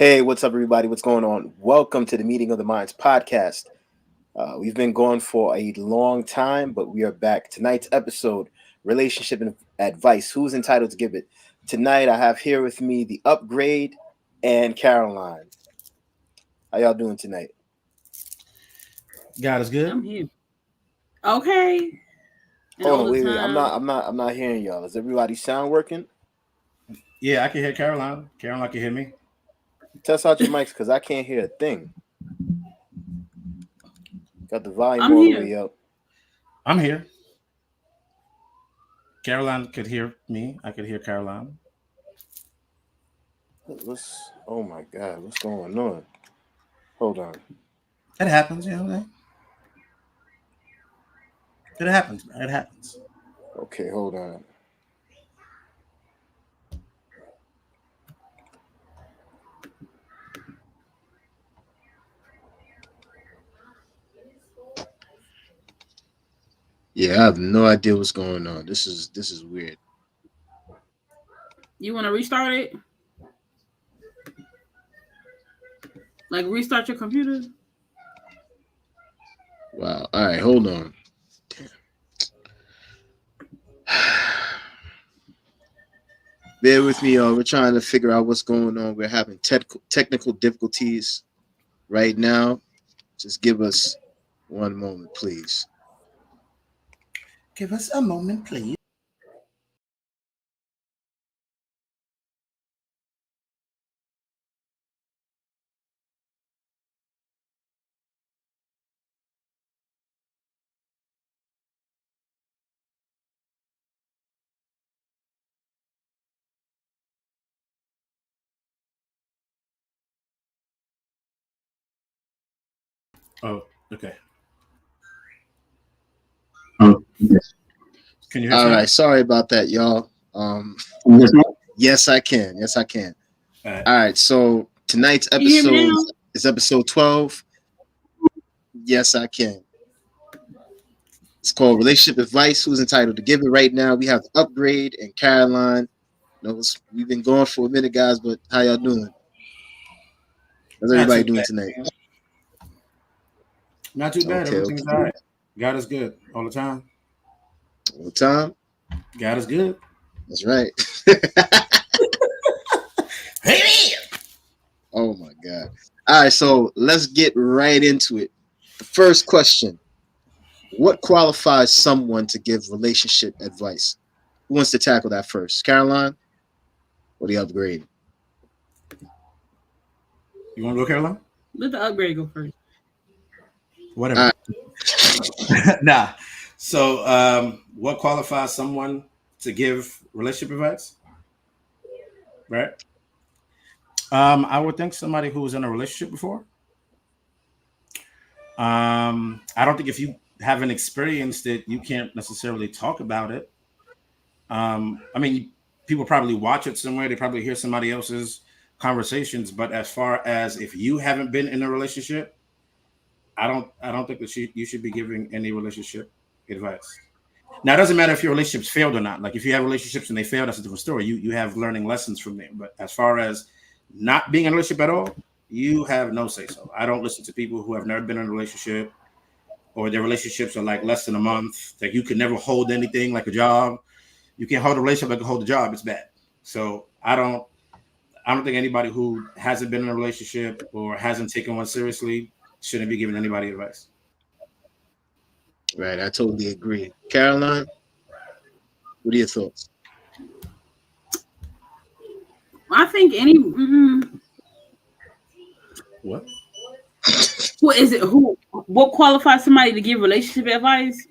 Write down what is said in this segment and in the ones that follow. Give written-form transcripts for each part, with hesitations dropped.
Hey, what's up, everybody? What's going on? Welcome to the Meeting of the Minds podcast. We've been going for a long time, but we are back. Tonight's episode, relationship and advice. Who's entitled to give it? Tonight, I have here with me the Upgrade and Caroline. How y'all doing tonight? God is good. I'm here. Okay. Hold on, wait. I'm not hearing y'all. Is everybody's sound working? Yeah, I can hear Caroline. Caroline can hear me. Test out your mics because I can't hear a thing. Got the volume I'm all here. the way up. I'm here. Caroline could hear me. I could hear Caroline. Oh my God, what's going on? Hold on. It happens, you know. It happens. It happens. Okay, hold on. Yeah, I have no idea what's going on. This is weird. You want to restart it? Like restart your computer? Wow. All right, hold on. Damn. Bear with me, y'all. We're trying to figure out what's going on. We're having technical difficulties right now. Just give us one moment, please. Give us a moment, please. Oh, okay. Oh, can you hear all me? right. Sorry about that, y'all. Yes, I can. Yes, I can. All right. So tonight's episode is episode 12. Yes, I can. It's called Relationship Advice. Who's entitled to give it right now? We have Upgrade and Caroline. We've been going for a minute, guys, but how y'all doing? How's everybody doing tonight? Not too bad. Everything's all right. God is good all the time. All the time? God is good. That's right. Hey! Oh, my God. All right, so let's get right into it. The first question. What qualifies someone to give relationship advice? Who wants to tackle that first? Caroline or the Upgrade? You want to go, Caroline? Let the Upgrade go first. Whatever. Nah. So, what qualifies someone to give relationship advice? Right. I would think somebody who was in a relationship before. I don't think if you haven't experienced it, you can't necessarily talk about it. I mean, people probably watch it somewhere. They probably hear somebody else's conversations. But as far as if you haven't been in a relationship, I don't think that you should be giving any relationship advice. Now, it doesn't matter if your relationships failed or not. Like if you have relationships and they failed, that's a different story. You have learning lessons from them. But as far as not being in a relationship at all, you have no say so. I don't listen to people who have never been in a relationship or their relationships are like less than a month. Like you can never hold anything like a job. You can't hold a relationship like you hold a job. It's bad. So I don't think anybody who hasn't been in a relationship or hasn't taken one seriously shouldn't be giving anybody advice. Right, I totally agree. Caroline, what are your thoughts? I think What? What is it? What qualifies somebody to give relationship advice?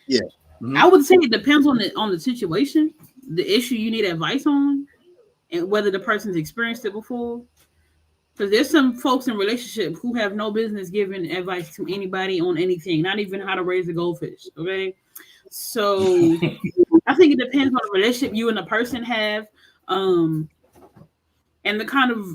Yeah. Mm-hmm. I would say it depends on the situation, the issue you need advice on, and whether the person's experienced it before. Because there's some folks in relationships who have no business giving advice to anybody on anything, not even how to raise a goldfish. Okay, so I think it depends on the relationship you and the person have, and the kind of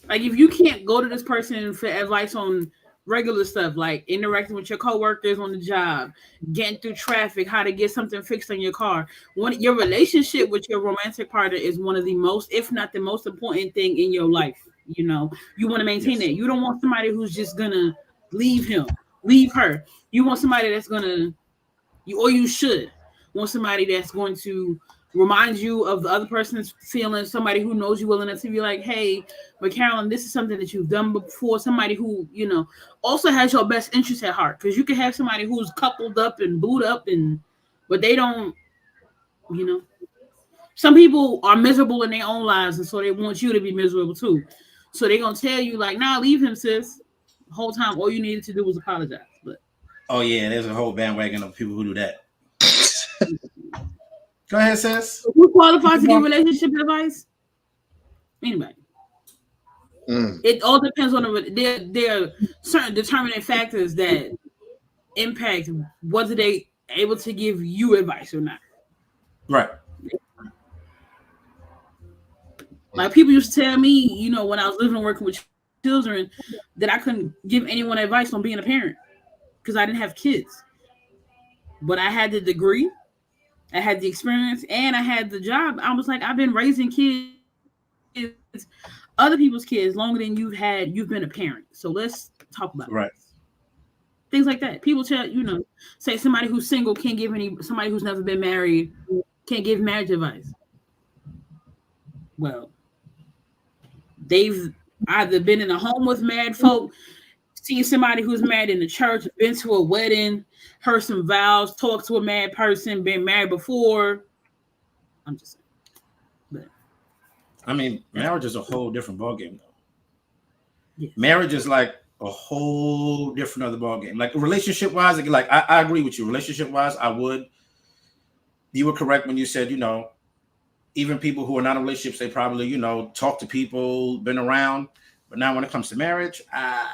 like if you can't go to this person for advice on regular stuff like interacting with your coworkers on the job, getting through traffic, how to get something fixed on your car. Your relationship with your romantic partner is one of the most, if not the most important thing in your life. You know, you want to maintain that. You don't want somebody who's just gonna leave him, leave her. You want somebody that's gonna, you should want somebody that's going to remind you of the other person's feelings, somebody who knows you well enough to be like, hey, but Carolyn, this is something that you've done before. Somebody who, you know, also has your best interest at heart. Because you can have somebody who's coupled up and booed up, but they don't, you know. Some people are miserable in their own lives, and so they want you to be miserable too. So they're gonna tell you like, nah, leave him, sis. The whole time, all you needed to do was apologize. But oh yeah, there's a whole bandwagon of people who do that. Go ahead, sis. Who qualifies to give relationship advice? Anybody. It all depends on there are certain determining factors that impact whether they able to give you advice or not. Right. Like people used to tell me, you know, when I was living and working with children, that I couldn't give anyone advice on being a parent because I didn't have kids. But I had the degree, I had the experience, and I had the job. I was like, I've been raising kids, other people's kids, longer than you've been a parent. So let's talk about this. Things like that. People tell, you know, say somebody who's single can't give somebody who's never been married can't give marriage advice. Well, they've either been in a home with married folk, seen somebody who's married in the church, been to a wedding, heard some vows, talked to a married person, been married before. I'm just saying. But, I mean, marriage is a whole different ballgame, though. Yes. Marriage is like a whole different other ballgame. Like relationship-wise, like I agree with you. Relationship-wise, you were correct when you said, you know, even people who are not in relationships, they probably, you know, talk to people, been around. But now when it comes to marriage, I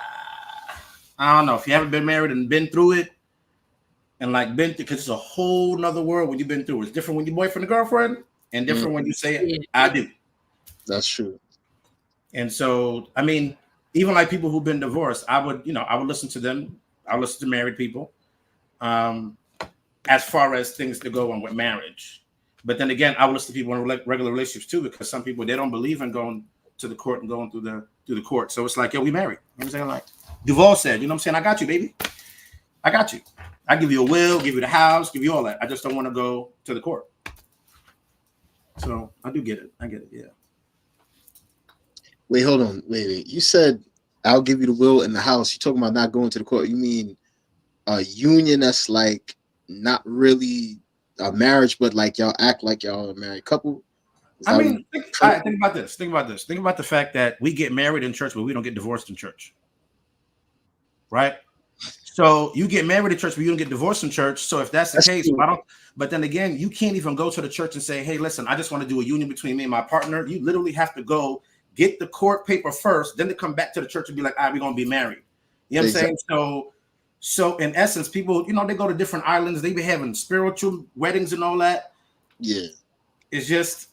don't know. If you haven't been married and been through it, and like been through, because it's a whole nother world when you've been through it. It's different when you're boyfriend and girlfriend, and different when you say, I do. That's true. And so, I mean, even like people who've been divorced, I would listen to them. I would listen to married people as far as things to go on with marriage. But then again, I would listen to people in regular relationships too, because some people, they don't believe in going to the court and going through the court. So it's like, yo, we married. You know what I'm saying? Like Duval said, you know what I'm saying? I got you, baby. I got you. I give you a will, give you the house, give you all that. I just don't want to go to the court. So I do get it. I get it. Yeah. Wait, hold on. Wait. You said I'll give you the will and the house. You talking about not going to the court? You mean a union that's like not really a marriage, but like y'all act like y'all a married couple? I mean, think about this. Think about the fact that we get married in church, but we don't get divorced in church. Right? So you get married in church, but you don't get divorced in church. So if that's the case, but then again, you can't even go to the church and say, hey, listen, I just want to do a union between me and my partner. You literally have to go get the court paper first, then to come back to the church and be like, all right, we're going to be married. You know what I'm saying? So in essence, people, you know, they go to different islands. They be having spiritual weddings and all that. Yeah. It's just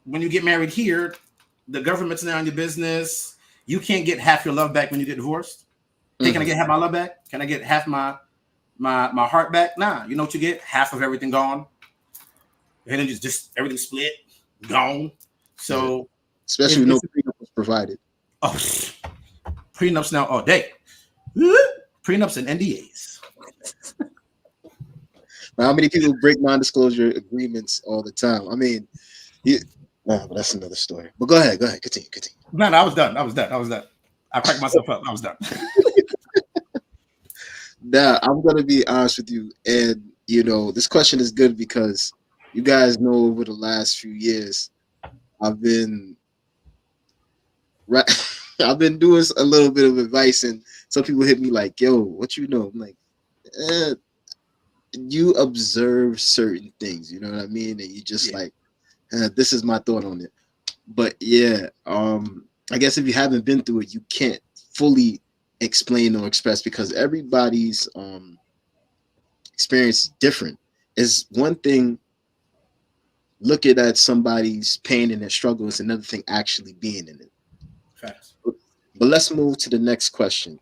when you get married here, the government's now in your business. You can't get half your love back when you get divorced. Hey, can I get half my love back? Can I get half my heart back? Nah, you know what you get? Half of everything gone. And then just everything split, gone. So especially when no prenup was provided. Oh, prenups now all day. Prenups and NDAs. How many people break non-disclosure agreements all the time? I mean, but that's another story. But go ahead, continue. No, I was done. I cracked myself up. I was done. Now, I'm going to be honest with you. And, you know, this question is good because you guys know over the last few years, I've been doing a little bit of advice, and some people hit me like, yo, what you know? I'm like, you observe certain things, you know what I mean? And you just like, this is my thought on it. But yeah, I guess if you haven't been through it, you can't fully explain or express because everybody's experience is different. Is one thing looking at somebody's pain and their struggle is another thing actually being in it. Facts. But let's move to the next question.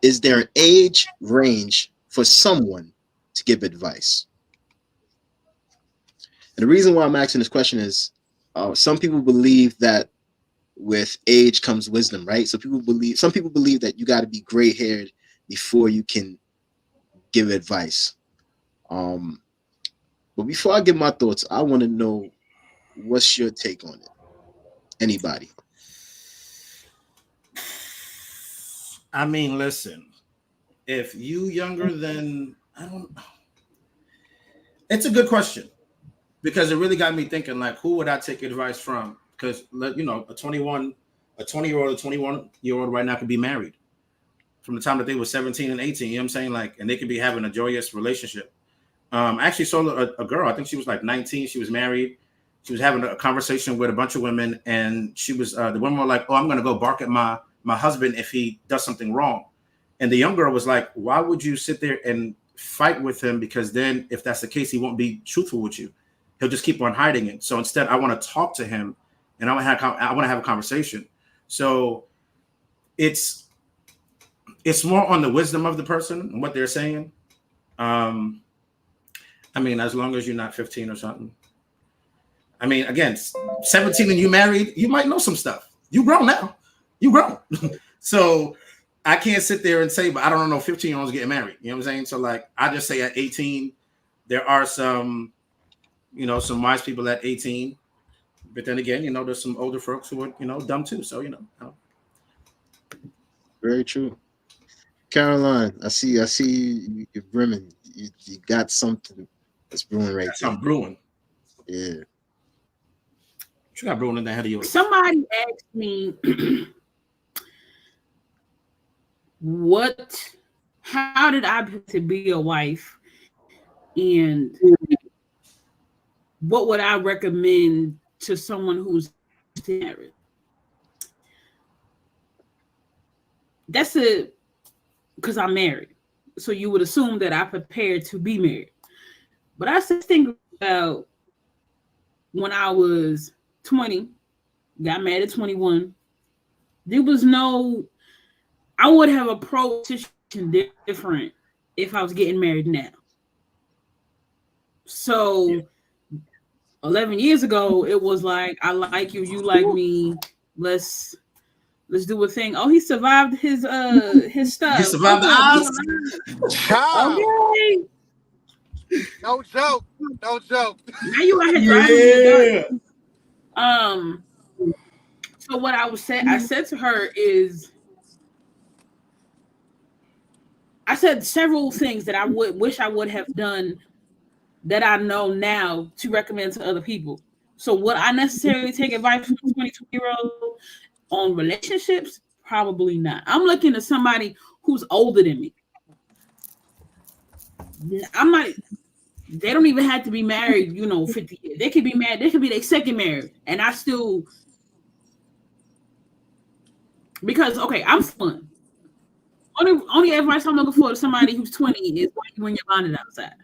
is there an age range for someone to give advice? And the reason why I'm asking this question is some people believe that with age comes wisdom, right? So some people believe that you got to be gray-haired before you can give advice. But before I give my thoughts, I want to know, what's your take on it? Anybody? I mean, listen, if you younger than, I don't know. It's a good question because it really got me thinking, like, who would I take advice from? Because, you know, a 21-year-old right now could be married from the time that they were 17 and 18, you know what I'm saying? Like, and they could be having a joyous relationship. I actually saw a girl, I think she was like 19, she was married. She was having a conversation with a bunch of women, and she was, the women were like, oh, I'm going to go bark at my husband if he does something wrong. And the young girl was like, why would you sit there and fight with him? Because then if that's the case, he won't be truthful with you. He'll just keep on hiding it. So instead, I want to talk to him, and I want to have a conversation. So it's more on the wisdom of the person and what they're saying. I mean, as long as you're not 15 or something. I mean, again, 17 and you married, you might know some stuff. You grown now. You grown. So I can't sit there and say, but I don't know 15-year-olds getting married. You know what I'm saying? So like, I just say at 18, there are some, you know, some wise people at 18. But then again, you know, there's some older folks who are, you know, dumb too. So, you know. Very true. Caroline, I see you're brimming. You got something that's brewing right there. Something brewing. Yeah. What you got brewing in the head of yours? Somebody asked me how did I to be a wife, and what would I recommend to someone who's married? That's because I'm married. So you would assume that I prepared to be married. But I just think about when I was 20, got married at 21. There was I would have approached it different if I was getting married now. So 11 years ago, it was like, I like you, you like me. Let's do a thing. Oh, he survived his stuff. He survived the odds. Okay. No joke. No joke. Now you out here driving. So what I said to her is, I said several things that I wish I would have done that I know now to recommend to other people. So would I necessarily take advice from a 22-year-old on relationships? Probably not. I'm looking at somebody who's older than me. They don't even have to be married, 50 years. They could be married. They could be their second marriage. And I still, because, okay, I'm fun. Only advice I'm looking for to somebody who's 20 is why you wearing your bonnet outside.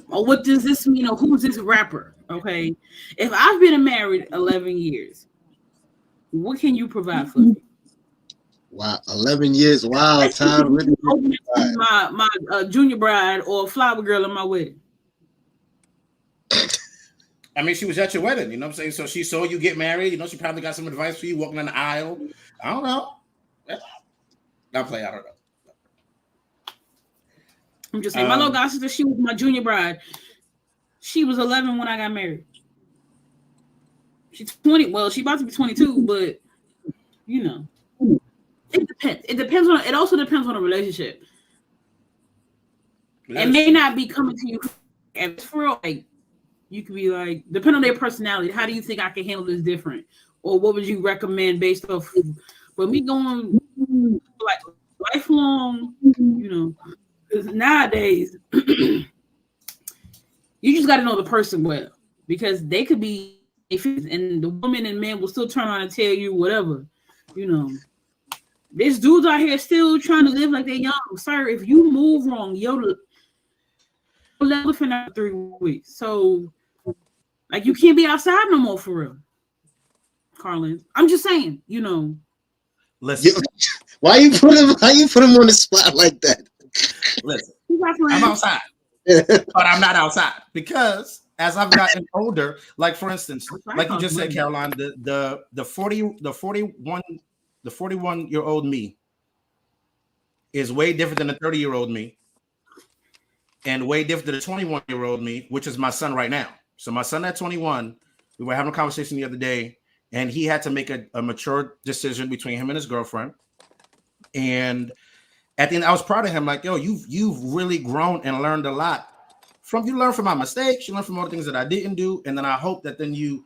Or what does this mean? Or who's this rapper? Okay. If I've been married 11 years, what can you provide for me? Wow, 11 years. Wow, time. Really my junior bride or flower girl in my wedding. I mean, she was at your wedding, you know what I'm saying? So she saw you get married. She probably got some advice for you walking down the aisle. I don't know. I don't know. I'm just saying, my little god sister, she was my junior bride. She was 11 when I got married. She's 20. Well, she's about to be 22, but it depends. It also depends on the relationship. It may not be coming to you and for real. Like, you could be like, depending on their personality, how do you think I can handle this different? Or what would you recommend based off? But me going like lifelong, because nowadays you just got to know the person well, because they could be, and the woman and men will still turn around and tell you whatever, There's dudes out here still trying to live like they're young. Sir, if you move wrong, you'll live in 3 weeks. So, like, you can't be outside no more for real, Carlin. I'm just saying, Listen, Why you put him on the spot like that? Listen, I'm outside, but I'm not outside because as I've gotten older, like for instance, like you just said, Caroline, the 41-year-old me is way different than the 30-year-old me, and way different than the 21-year-old me, which is my son right now. So my son at 21, we were having a conversation the other day, and he had to make a mature decision between him and his girlfriend. And at the end, I was proud of him. Like, yo, you've really grown and learned a lot. You learn from my mistakes, you learn from all the things that I didn't do, and then I hope that then you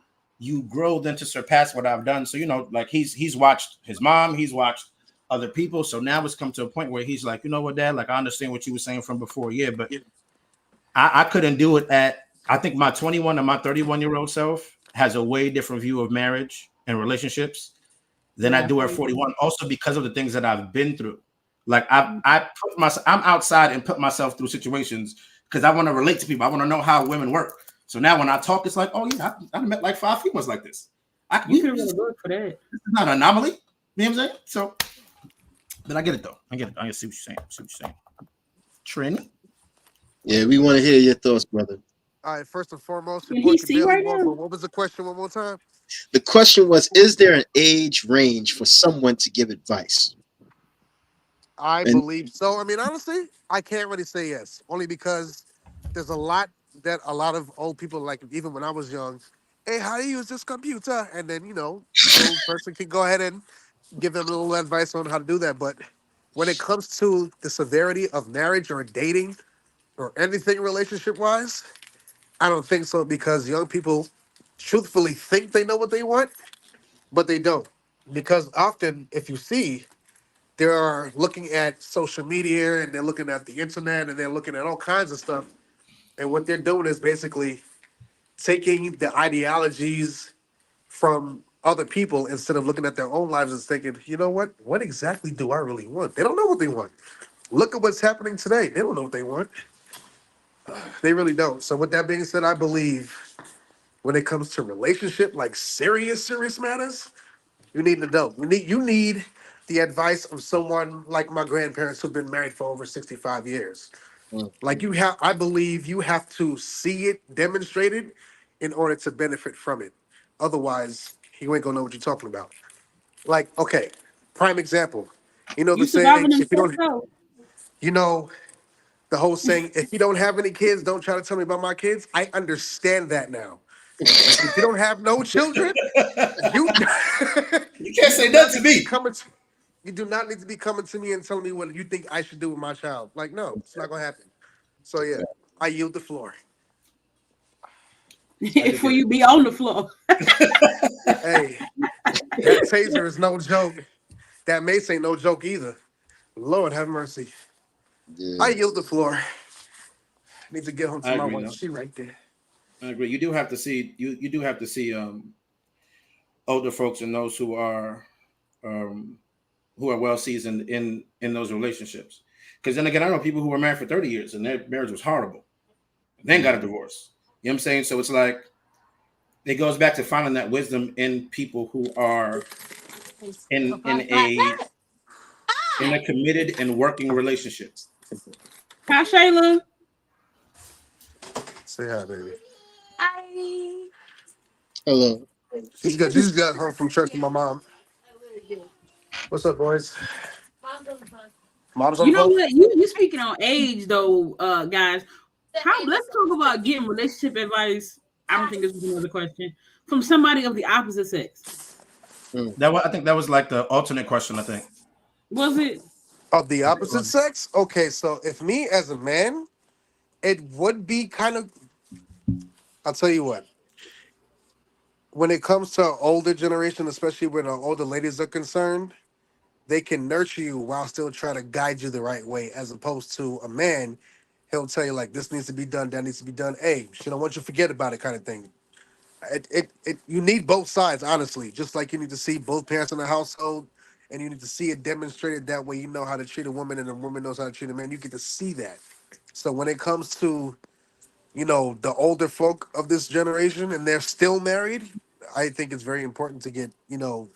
grow then to surpass what I've done. So like he's watched his mom, he's watched other people. So now it's come to a point where he's like, you know what, Dad? Like I understand what you were saying from before, yeah, but I couldn't do it I think my 21 and my 31-year-old self has a way different view of marriage and relationships than I do at 41. Also because of the things that I've been through. Like I'm outside and put myself through situations because I want to relate to people. I want to know how women work. So now when I talk, it's like, oh yeah, I met like 5 females like this. You could really work for that. This is not an anomaly. You know what I'm saying? So, but I get it though. I get it. I see what you're saying. Trini? Yeah, we want to hear your thoughts, brother. All right, first and foremost, Can he see right now? what was the question one more time? The question was, is there an age range for someone to give advice? I believe so. I mean, honestly, I can't really say yes, only because there's a lot that a lot of old people, like even when I was young, hey, how do you use this computer? And then, the old person can go ahead and give them a little advice on how to do that. But when it comes to the severity of marriage or dating or anything relationship-wise, I don't think so, because young people truthfully think they know what they want, but they don't. Because often, if you see, they are looking at social media and they're looking at the internet and they're looking at all kinds of stuff. And what they're doing is basically taking the ideologies from other people instead of looking at their own lives and thinking, you know what exactly do I really want? They don't know what they want. Look at what's happening today. They don't know what they want. They really don't. So with that being said, I believe when it comes to relationship, like serious matters, you need an adult. You need the advice of someone like my grandparents who've been married for over 65 years. Like I believe you have to see it demonstrated in order to benefit from it. Otherwise, you ain't gonna know what you're talking about. Like, okay, prime example. The saying, surviving if you don't, himself. you know, the whole saying, if you don't have any kids, don't try to tell me about my kids. I understand that now. Like, if you don't have no children, you You can't say that to me. You do not need to be coming to me and telling me what you think I should do with my child. Like, no, it's not gonna happen. So yeah, I yield the floor. Before you be on the floor. Hey, that taser is no joke. That mace ain't no joke either. Lord have mercy. Yeah. I yield the floor. I need to get home to my wife. No. She right there. I agree. You do have to see older folks and those who are well seasoned in those relationships. Because then again, I know people who were married for 30 years and their marriage was horrible, then got a divorce. You know what I'm saying? So it's like it goes back to finding that wisdom in people who are in a committed and working relationship. Hi, Shayla. Say hi, baby. Hi. Hello. She just got home from church with my mom. What's up, boys? Mom's on You the know phone? what? You speaking on age though, guys. Let's talk about getting relationship advice. I don't think this was another question from somebody of the opposite sex. I think that was like the alternate question. I think was it of the opposite sex? Okay, so if me as a man, it would be kind of. I'll tell you what. When it comes to older generation, especially when the older ladies are concerned, they can nurture you while still trying to guide you the right way, as opposed to a man. He'll tell you like this needs to be done, that needs to be done. Hey, she don't want you to forget about it, kind of thing. You need both sides, honestly. Just like you need to see both parents in the household, and you need to see it demonstrated that way. You know how to treat a woman, and a woman knows how to treat a man. You get to see that. So when it comes to the older folk of this generation, and they're still married, I think it's very important to get to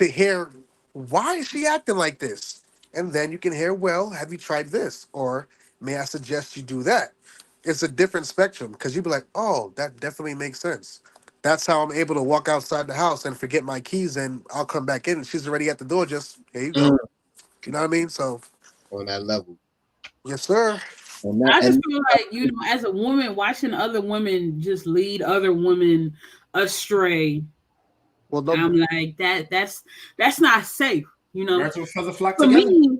hear why is she acting like this? And then you can hear, well, have you tried this? Or may I suggest you do that? It's a different spectrum because you'd be like, oh, that definitely makes sense. That's how I'm able to walk outside the house and forget my keys, and I'll come back in and she's already at the door. Just here you go. You know what I mean? So On that level. yes, sir. I just feel like, you know, as a woman, watching other women just lead other women astray. Well, no, I'm like, that's not safe, you know. Birds of a feather flock For together. me,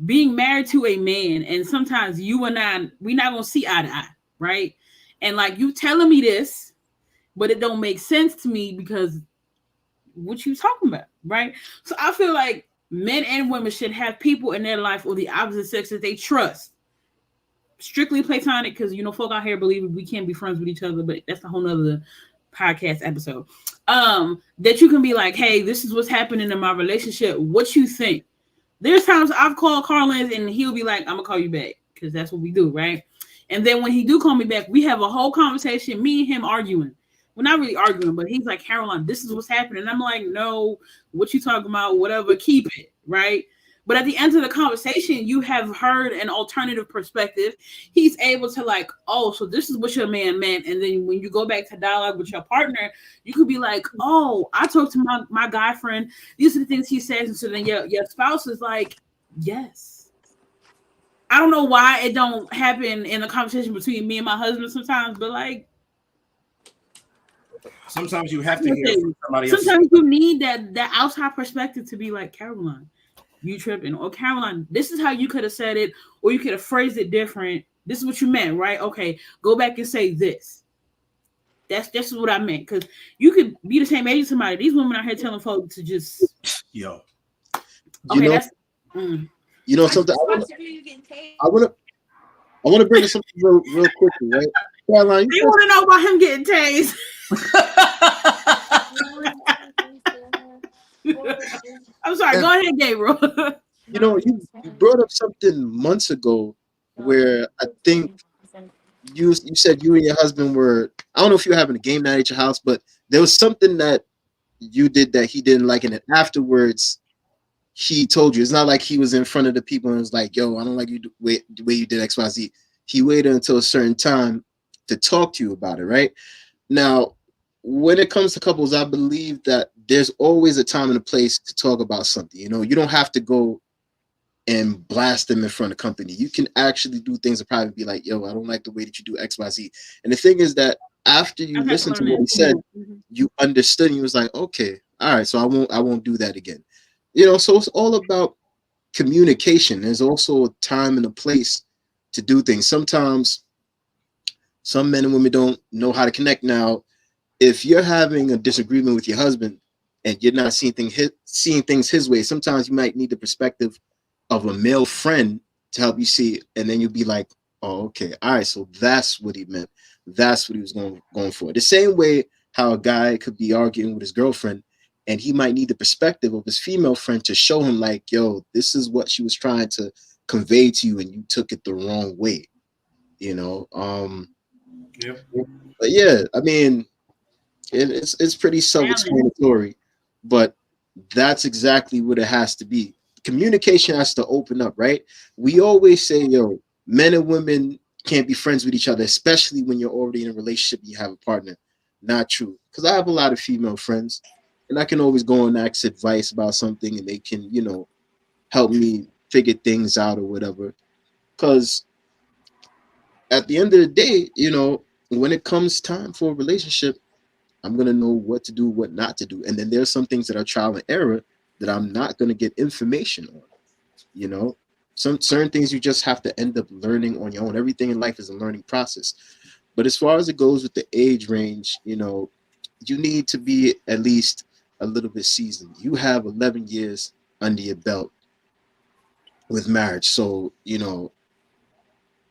being married to a man, and sometimes you and I, we're not gonna see eye to eye, right? And like, you telling me this, but it don't make sense to me because what you talking about, right? So I feel like men and women should have people in their life or the opposite sex that they trust. Strictly platonic, because you know, folk out here believe we can't be friends with each other, but that's a whole nother podcast episode. That you can be like, hey, this is what's happening in my relationship. What you think? There's times I've called Carlin and he'll be like, I'm gonna call you back, because that's what we do, right? And then when he do call me back, we have a whole conversation, me and him arguing. We're not really arguing, but he's like, Caroline, this is what's happening. And I'm like, no, what you talking about? Whatever, keep it, right? But at the end of the conversation, you have heard an alternative perspective. He's able to like, oh, so this is what your man meant. And then when you go back to dialogue with your partner, you could be like, oh, I talked to my guy friend. These are the things he says. And so then your spouse is like, yes. I don't know why it don't happen in the conversation between me and my husband sometimes, but like, sometimes you have to hear from somebody else. Sometimes you need that outside perspective to be like, Caroline, you tripping, or Caroline, this is how you could have said it, or you could have phrased it different. This is what you meant, right? Okay, go back and say this. That's what I meant, because you could be the same age as somebody. These women out here telling folks to just yo. Okay, that's you know something. I want to bring in something real quickly, right? Caroline, you want to know about him getting tased? I'm sorry. Go ahead, Gabriel. You know, you brought up something months ago where I think you said you and your husband were, I don't know if you were having a game night at your house, but there was something that you did that he didn't like, and then afterwards he told you. It's not like he was in front of the people and was like, yo, I don't like you the way you did XYZ. He waited until a certain time to talk to you about it, right? Now, when it comes to couples, I believe that there's always a time and a place to talk about something. You know, you don't have to go and blast them in front of company. You can actually do things and probably be like, yo, I don't like the way that you do XYZ. And the thing is that after you listen to what he said, you understood and you was like, okay, all right, so I won't do that again. You know, so it's all about communication. There's also a time and a place to do things. Sometimes some men and women don't know how to connect. Now, if you're having a disagreement with your husband and you're not seeing things his way, sometimes you might need the perspective of a male friend to help you see, and then you'll be like, oh, okay, all right, so that's what he meant. That's what he was going for. The same way how a guy could be arguing with his girlfriend and he might need the perspective of his female friend to show him like, yo, this is what she was trying to convey to you and you took it the wrong way, you know? Yep. But yeah, I mean, it's pretty self-explanatory, but that's exactly what it has to be. Communication has to open up, right? We always say, yo, men and women can't be friends with each other, especially when you're already in a relationship and you have a partner. Not true. Because I have a lot of female friends, and I can always go and ask advice about something, and they can, you know, help me figure things out or whatever. Because at the end of the day, you know, when it comes time for a relationship, I'm going to know what to do, what not to do. And then there's some things that are trial and error that I'm not going to get information on. You know, some certain things you just have to end up learning on your own. Everything in life is a learning process. But as far as it goes with the age range, you know, you need to be at least a little bit seasoned. You have 11 years under your belt with marriage. So, you know,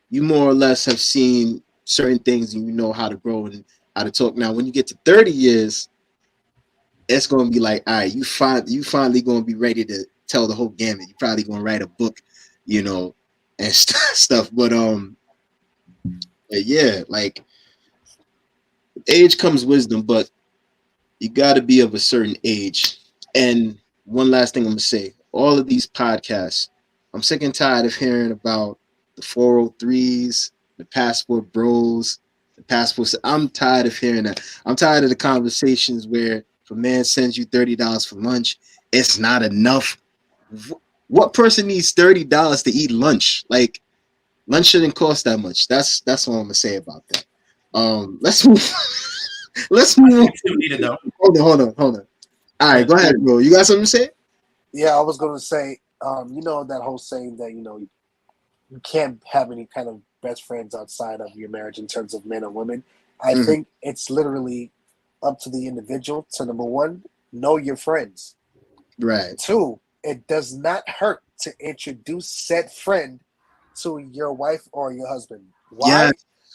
you more or less have seen certain things and you know how to grow and how to talk. Now, when you get to 30 years, it's going to be like, all right, you finally going to be ready to tell the whole gamut. You're probably going to write a book, you know, and stuff. But yeah, like age comes wisdom, but you got to be of a certain age. And one last thing I'm gonna say. All of these podcasts, I'm sick and tired of hearing about the 403s, the passport bros, the passports. I'm tired of hearing that. I'm tired of the conversations where if a man sends you $30 for lunch, it's not enough. What person needs $30 to eat lunch? Like, lunch shouldn't cost that much. That's all I'm gonna say about that. Let's move. Let's move. I still need it though. Hold on. All right, go ahead, bro. You got something to say? Yeah, I was gonna say, you know that whole saying that you can't have any kind of best friends outside of your marriage in terms of men or women. I think it's literally up to the individual to, number one, know your friends. Right. Two, it does not hurt to introduce said friend to your wife or your husband. Why? Yeah.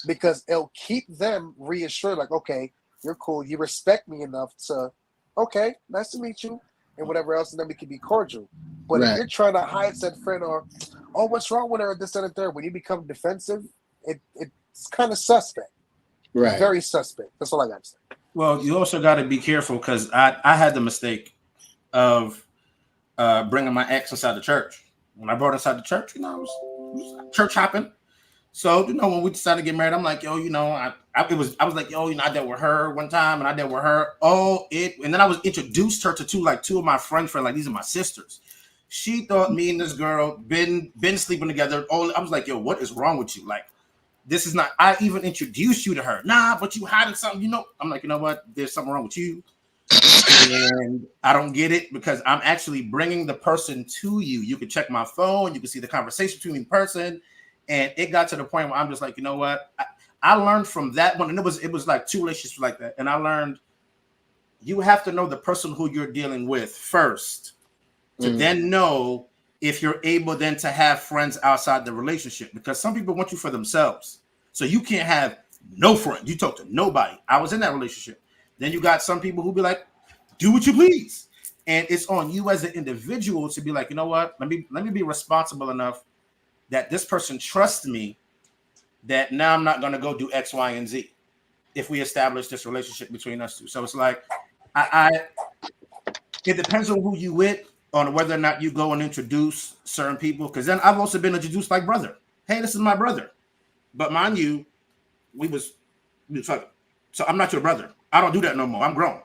Because it'll keep them reassured, like, okay, you're cool, you respect me enough to, okay, nice to meet you, and whatever else, and then we can be cordial. But if you're trying to hide said friend or, oh, what's wrong with her, this and the third, when you become defensive, it's kind of suspect. Right. Very suspect. That's all I got to say. Well, you also got to be careful because I had the mistake of bringing my ex inside the church. When I brought her inside the church, I was church hopping. So, when we decided to get married, I'm like, yo, I was like, yo, I dealt with her one time and I dealt with her. And then I was introduced her to two of my friends, like, these are my sisters. She thought me and this girl been sleeping together. I was like, yo, what is wrong with you? Like, this is not, I even introduced you to her. Nah, but you hiding something, I'm like, you know what? There's something wrong with you. And I don't get it because I'm actually bringing the person to you. You can check my phone. You can see the conversation between the person. And it got to the point where I'm just like, you know what? I learned from that one. And it was like two relationships like that. And I learned you have to know the person who you're dealing with first to then know if you're able then to have friends outside the relationship, because some people want you for themselves. So you can't have no friend. You talk to nobody. I was in that relationship. Then you got some people who be like, do what you please. And it's on you as an individual to be like, you know what? Let me be responsible enough that this person trusts me that now I'm not going to go do X, Y, and Z if we establish this relationship between us two. So it's like, it depends on who you with, on whether or not you go and introduce certain people. Because then I've also been introduced like brother. Hey, this is my brother. But mind you, we was fucking. So I'm not your brother. I don't do that no more. I'm grown.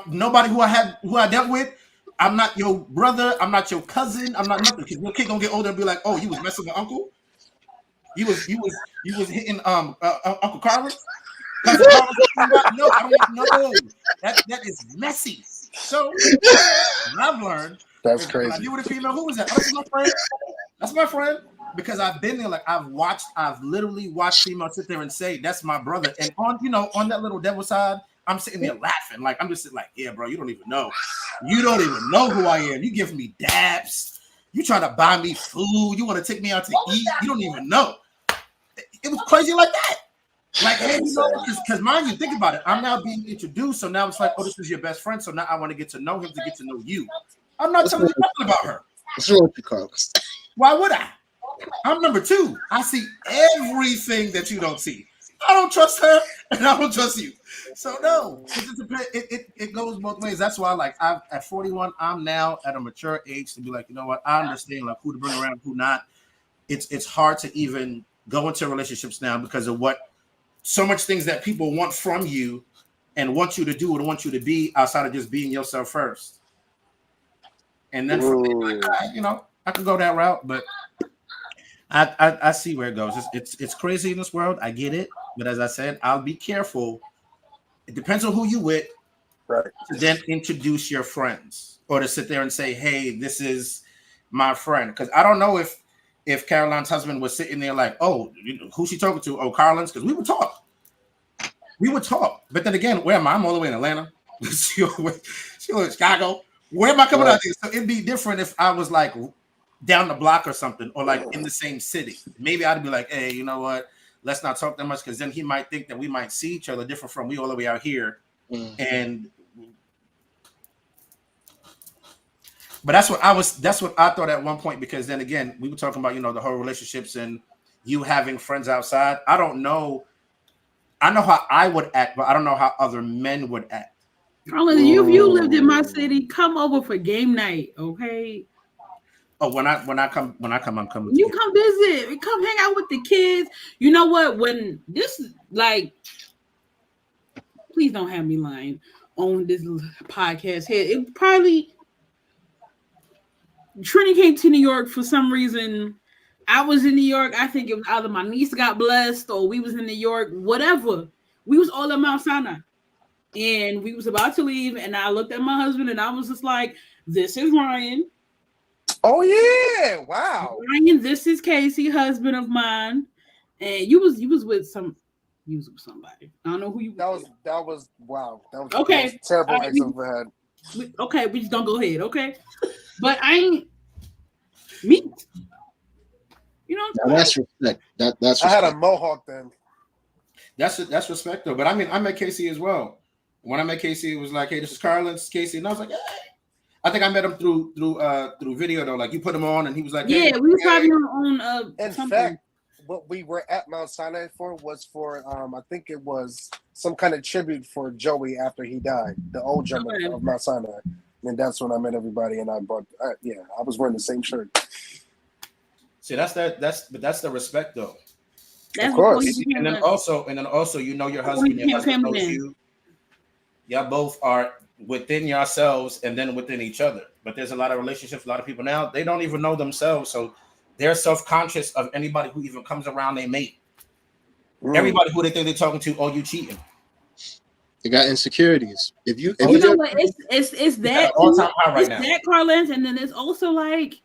Nobody who I dealt with, I'm not your brother. I'm not your cousin. I'm not nothing. Because your kid gonna get older and be like, oh, you was messing with uncle. You was hitting Uncle Carlos. No, I don't know. That is messy. So what I've learned. That's crazy. When I deal with a female, who is that? Oh, that's my friend. That's my friend. Because I've been there, like I've literally watched females sit there and say, that's my brother. And on that little devil side, I'm sitting there laughing. Like, I'm just sitting like, yeah, bro, you don't even know. You don't even know who I am. You giving me dabs. You trying to buy me food. You want to take me out to eat. You don't even know. It was crazy like that. Like, hey, because mind you, think about it. I'm now being introduced. So now it's like, oh, this is your best friend. So now I want to get to know him to get to know you. I'm not telling you nothing about her. What's wrong with you, Carlos? Why would I? I'm number two. I see everything that you don't see. I don't trust her, and I don't trust you. So no, it goes both ways. That's why, at 41, I'm now at a mature age to be like, you know what? I understand who to bring around, who not. It's hard to even go into relationships now because of so much things that people want from you and want you to do and want you to be outside of just being yourself first. And then from there, I could go that route, but I see where it goes. It's crazy in this world. I get it. But as I said, I'll be careful. It depends on who you with. Right. To then introduce your friends or to sit there and say, hey, this is my friend. Because I don't know if Caroline's husband was sitting there like, oh, who's she talking to? Oh, Carlin's. Because we would talk. But then again, where am I? I'm all the way in Atlanta. she was in Chicago. Where am I coming out here? So it'd be different if I was like down the block or something, or like in the same city. Maybe I'd be like, hey, you know what? Let's not talk that much, because then he might think that we might see each other different from we all the way out here. And but that's what I thought at one point, because then again, we were talking about, the whole relationships and you having friends outside. I don't know. I know how I would act, but I don't know how other men would act. Carlin, if you lived in my city, come over for game night, okay? Oh, when I come, I'm coming. You come visit, come hang out with the kids. You know what? When this like, please don't have me lying on this podcast here. It probably Trini came to New York for some reason. I was in New York. I think it was either my niece got blessed or we was in New York. Whatever. We was all at Mount Sinai, and we was about to leave. And I looked at my husband, and I was just like, "This is Ryan." Oh yeah! Wow. Ryan, this is Casey, husband of mine, and you was with somebody. I don't know who you. That was wow. That was okay. The most terrible ex I've ever had. Okay, we just don't go ahead. Okay, but I ain't me. You know, now that's respect. That's respect. I had a mohawk then. That's respect though. But I mean, I met Casey as well. When I met Casey, it was like, "Hey, this is Carlin, this is Casey," and I was like, "Hey." I think I met him through video though. Like you put him on, and he was like, "Yeah, hey, we were probably on." In something. fact, what we were at Mount Sinai for was for I think it was some kind of tribute for Joey after he died, the old gentleman of Mount Sinai, and that's when I met everybody. And I brought, I was wearing the same shirt. See, that's the respect though. That's of course. And then also, you know your husband, your husband knows you. Y'all both are within yourselves and then within each other. But there's a lot of relationships, a lot of people now, they don't even know themselves. So they're self-conscious of anybody who even comes around their mate. Everybody who they think they're talking to, oh, you cheating. They got insecurities. If you know what, it's that all-time high right now. That Carlin, and then it's also like,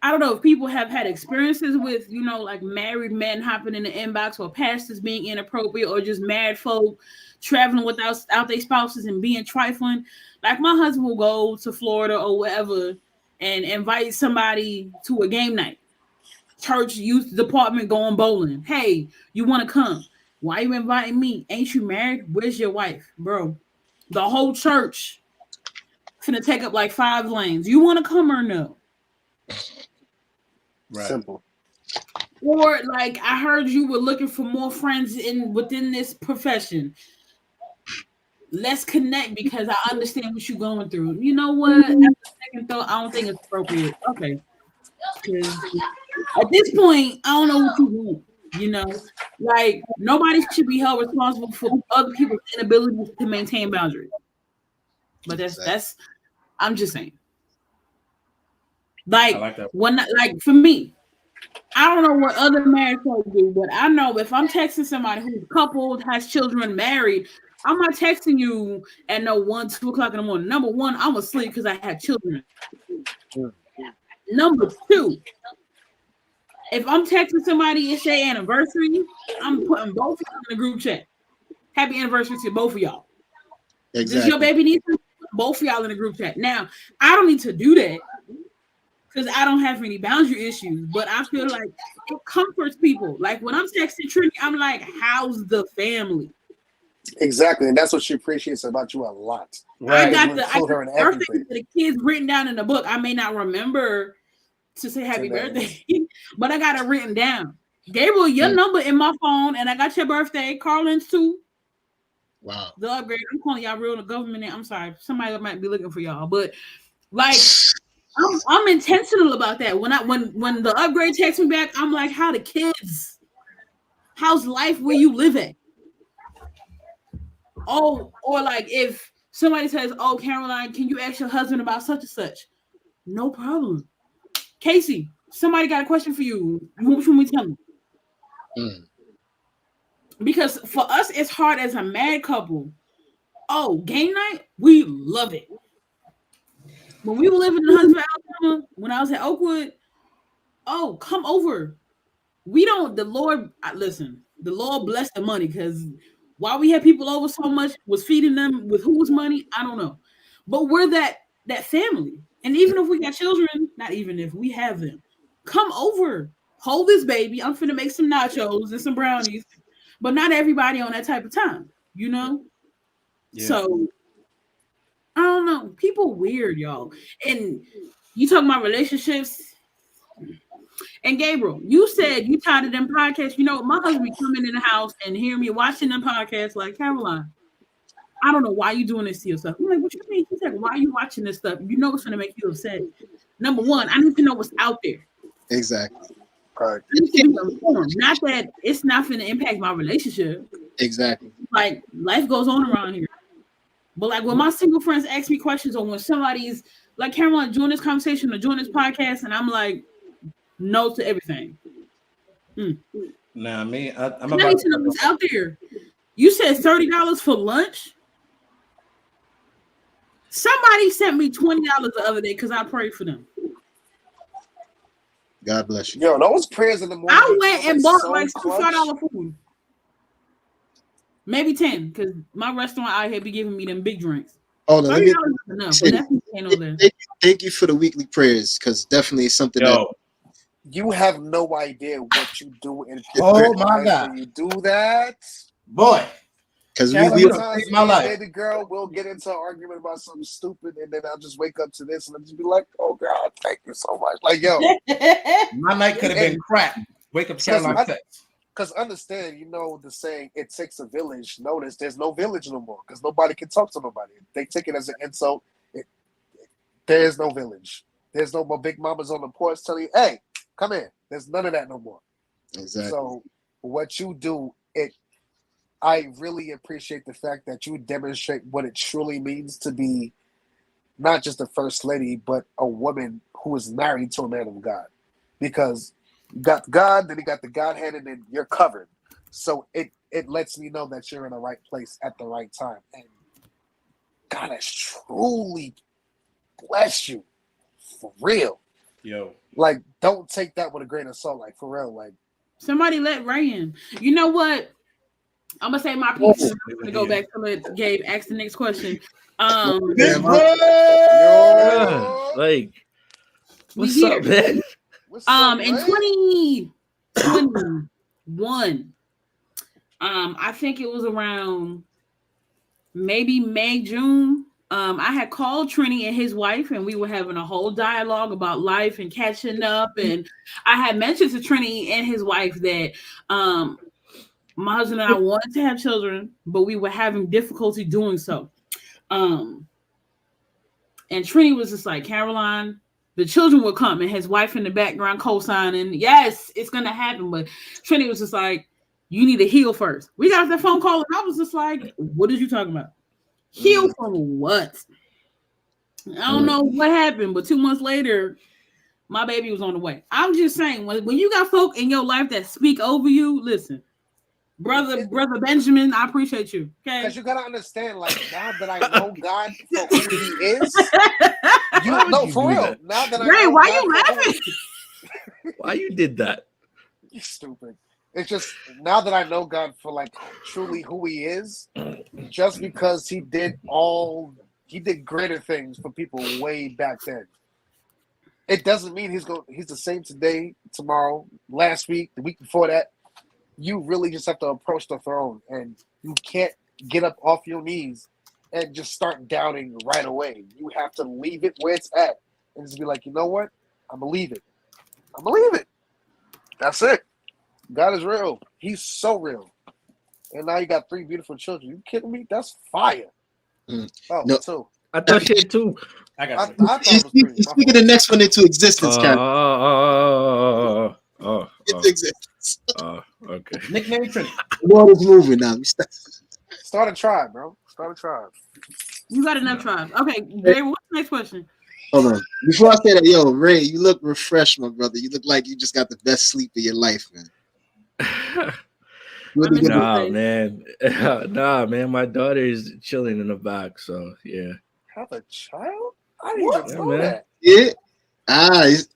I don't know if people have had experiences with, like married men hopping in the inbox or pastors being inappropriate or just married folk traveling without their spouses and being trifling. Like my husband will go to Florida or wherever and invite somebody to a game night. Church youth department going bowling. Hey, you want to come? Why you inviting me? Ain't you married? Where's your wife? Bro, the whole church finna take up like 5 lanes. You want to come or no? Right. Simple. Or like I heard you were looking for more friends within this profession. Let's connect because I understand what you're going through. You know what? After second thought, I don't think it's appropriate. Okay. At this point, I don't know what you want. Like nobody should be held responsible for other people's inability to maintain boundaries. But that's I'm just saying. Like for me, I don't know what other married folks do, but I know if I'm texting somebody who's coupled, has children, married, I'm not texting you at 1, 2 o'clock in the morning. Number one, I'm asleep because I have children. Number two, if I'm texting somebody, it's their anniversary, I'm putting both of y'all in the group chat. Happy anniversary to both of y'all. Exactly. Does your baby need to put both of y'all in the group chat? Now, I don't need to do that because I don't have any boundary issues, but I feel like it comforts people. Like when I'm texting Trini, I'm like, how's the family? Exactly, and that's what she appreciates about you a lot. Right. I got the birthday to the kids written down in the book. I may not remember to say happy birthday, but I got it written down. Gabriel, your number in my phone, and I got your birthday. Carlin's too. Wow. The upgrade. I'm calling y'all real government. I'm sorry. Somebody might be looking for y'all, but like I'm intentional about that. When the upgrade texts me back, I'm like, how the kids? How's life where you live at? Oh, or like if somebody says, "Oh, Caroline, can you ask your husband about such and such?" No problem. Casey, somebody got a question for you. What should we tell them? Because for us, it's hard as a married couple. Oh, game night, we love it. When we were living in Huntsville, Alabama, when I was at Oakwood, oh, come over. We don't. The Lord bless the money because why we had people over so much was feeding them with whose money, I don't know. But we're that family. And even if we got children, not even if we have them, come over, hold this baby. I'm finna make some nachos and some brownies, but not everybody on that type of time, Yeah. So I don't know. People weird, y'all. And you talking about relationships. And Gabriel, you said you tired of them podcasts. My husband coming in the house and hearing me watching them podcasts like Caroline. I don't know why you doing this to yourself. I'm like, what you mean? He's like, why are you watching this stuff? You know it's gonna make you upset. Number one, I need to know what's out there. Exactly. Right. I need to be informed. Not that it's not gonna impact my relationship. Exactly. Like life goes on around here. But like when my single friends ask me questions, or when somebody's like, Caroline, join this conversation or join this podcast, and I'm like, no to everything. Nah, me, I'm I about need to know what's out there. You said $30 for lunch. Somebody sent me $20 the other day because I prayed for them. God bless you. Yo, those prayers in the morning. I went and bought so like clutch. $5 food. Maybe 10, because my restaurant out here be giving me them big drinks. Hold on, let me enough, but that's thank you for the weekly prayers, because definitely it's something that you have no idea what you do in oh my God when you do that, boy. Because my life, baby girl, we'll get into an argument about something stupid, and then I'll just wake up to this and I'll just be like, "Oh God, thank you so much." Like, yo, my night could have been crap. Wake up to Caroline sex. Because understand, you know the saying, "It takes a village." Notice there's no village no more because nobody can talk to nobody. They take it as an insult. There is no village. There's no more big mamas on the porch telling you, "Hey, come in." There's none of that no more. Exactly. So what you do, I really appreciate the fact that you demonstrate what it truly means to be not just a first lady, but a woman who is married to a man of God. Because you got God, then you got the Godhead, and then you're covered. So it lets me know that you're in the right place at the right time. And God has truly blessed you. For real. Yo. Like, don't take that with a grain of salt. Like, for real. Like, somebody let Ray in. You know what? I'm gonna say my piece. I'm gonna go back to let Gabe ask the next question. Like, what's up, man? In 2021, I think it was around maybe May, June. I had called Trini and his wife, and we were having a whole dialogue about life and catching up. And I had mentioned to Trini and his wife that my husband and I wanted to have children, but we were having difficulty doing so. And Trini was just like, Caroline, the children will come, and his wife in the background co-signing, yes, it's gonna happen. But Trini was just like, you need to heal first. We got that phone call, and I was just like, what are you talking about? Heal from what? I don't know what happened, but 2 months later, my baby was on the way. I'm just saying, when you got folk in your life that speak over you, listen, brother Benjamin, I appreciate you. Okay, because you gotta understand, like, now that I know God for who He is, you know, for real. That? Now that I Ray, know why God you laughing? Why you did that? You stupid. It's just now that I know God for like truly who He is, just because He did greater things for people way back then. It doesn't mean He's the same today, tomorrow, last week, the week before that. You really just have to approach the throne, and you can't get up off your knees and just start doubting right away. You have to leave it where it's at and just be like, you know what? I'm gonna leave it. I'm gonna leave it. That's it. God is real. He's so real. And now you got 3 beautiful children. You kidding me? That's fire. Oh, no. 2. I thought she had 2. I thought it was 3. You're speaking the next one into existence, into existence. Okay. Nickname Trinity. The world is moving now. Start a tribe, bro. Start a tribe. You got enough tribes. Okay, Ray, what's the next question? Hold on. Before I say that, yo, Ray, you look refreshed, my brother. You look like you just got the best sleep of your life, man. Nah, man. My daughter is chilling in the back, so yeah. Have a child? I didn't even know that. Yeah. Nice.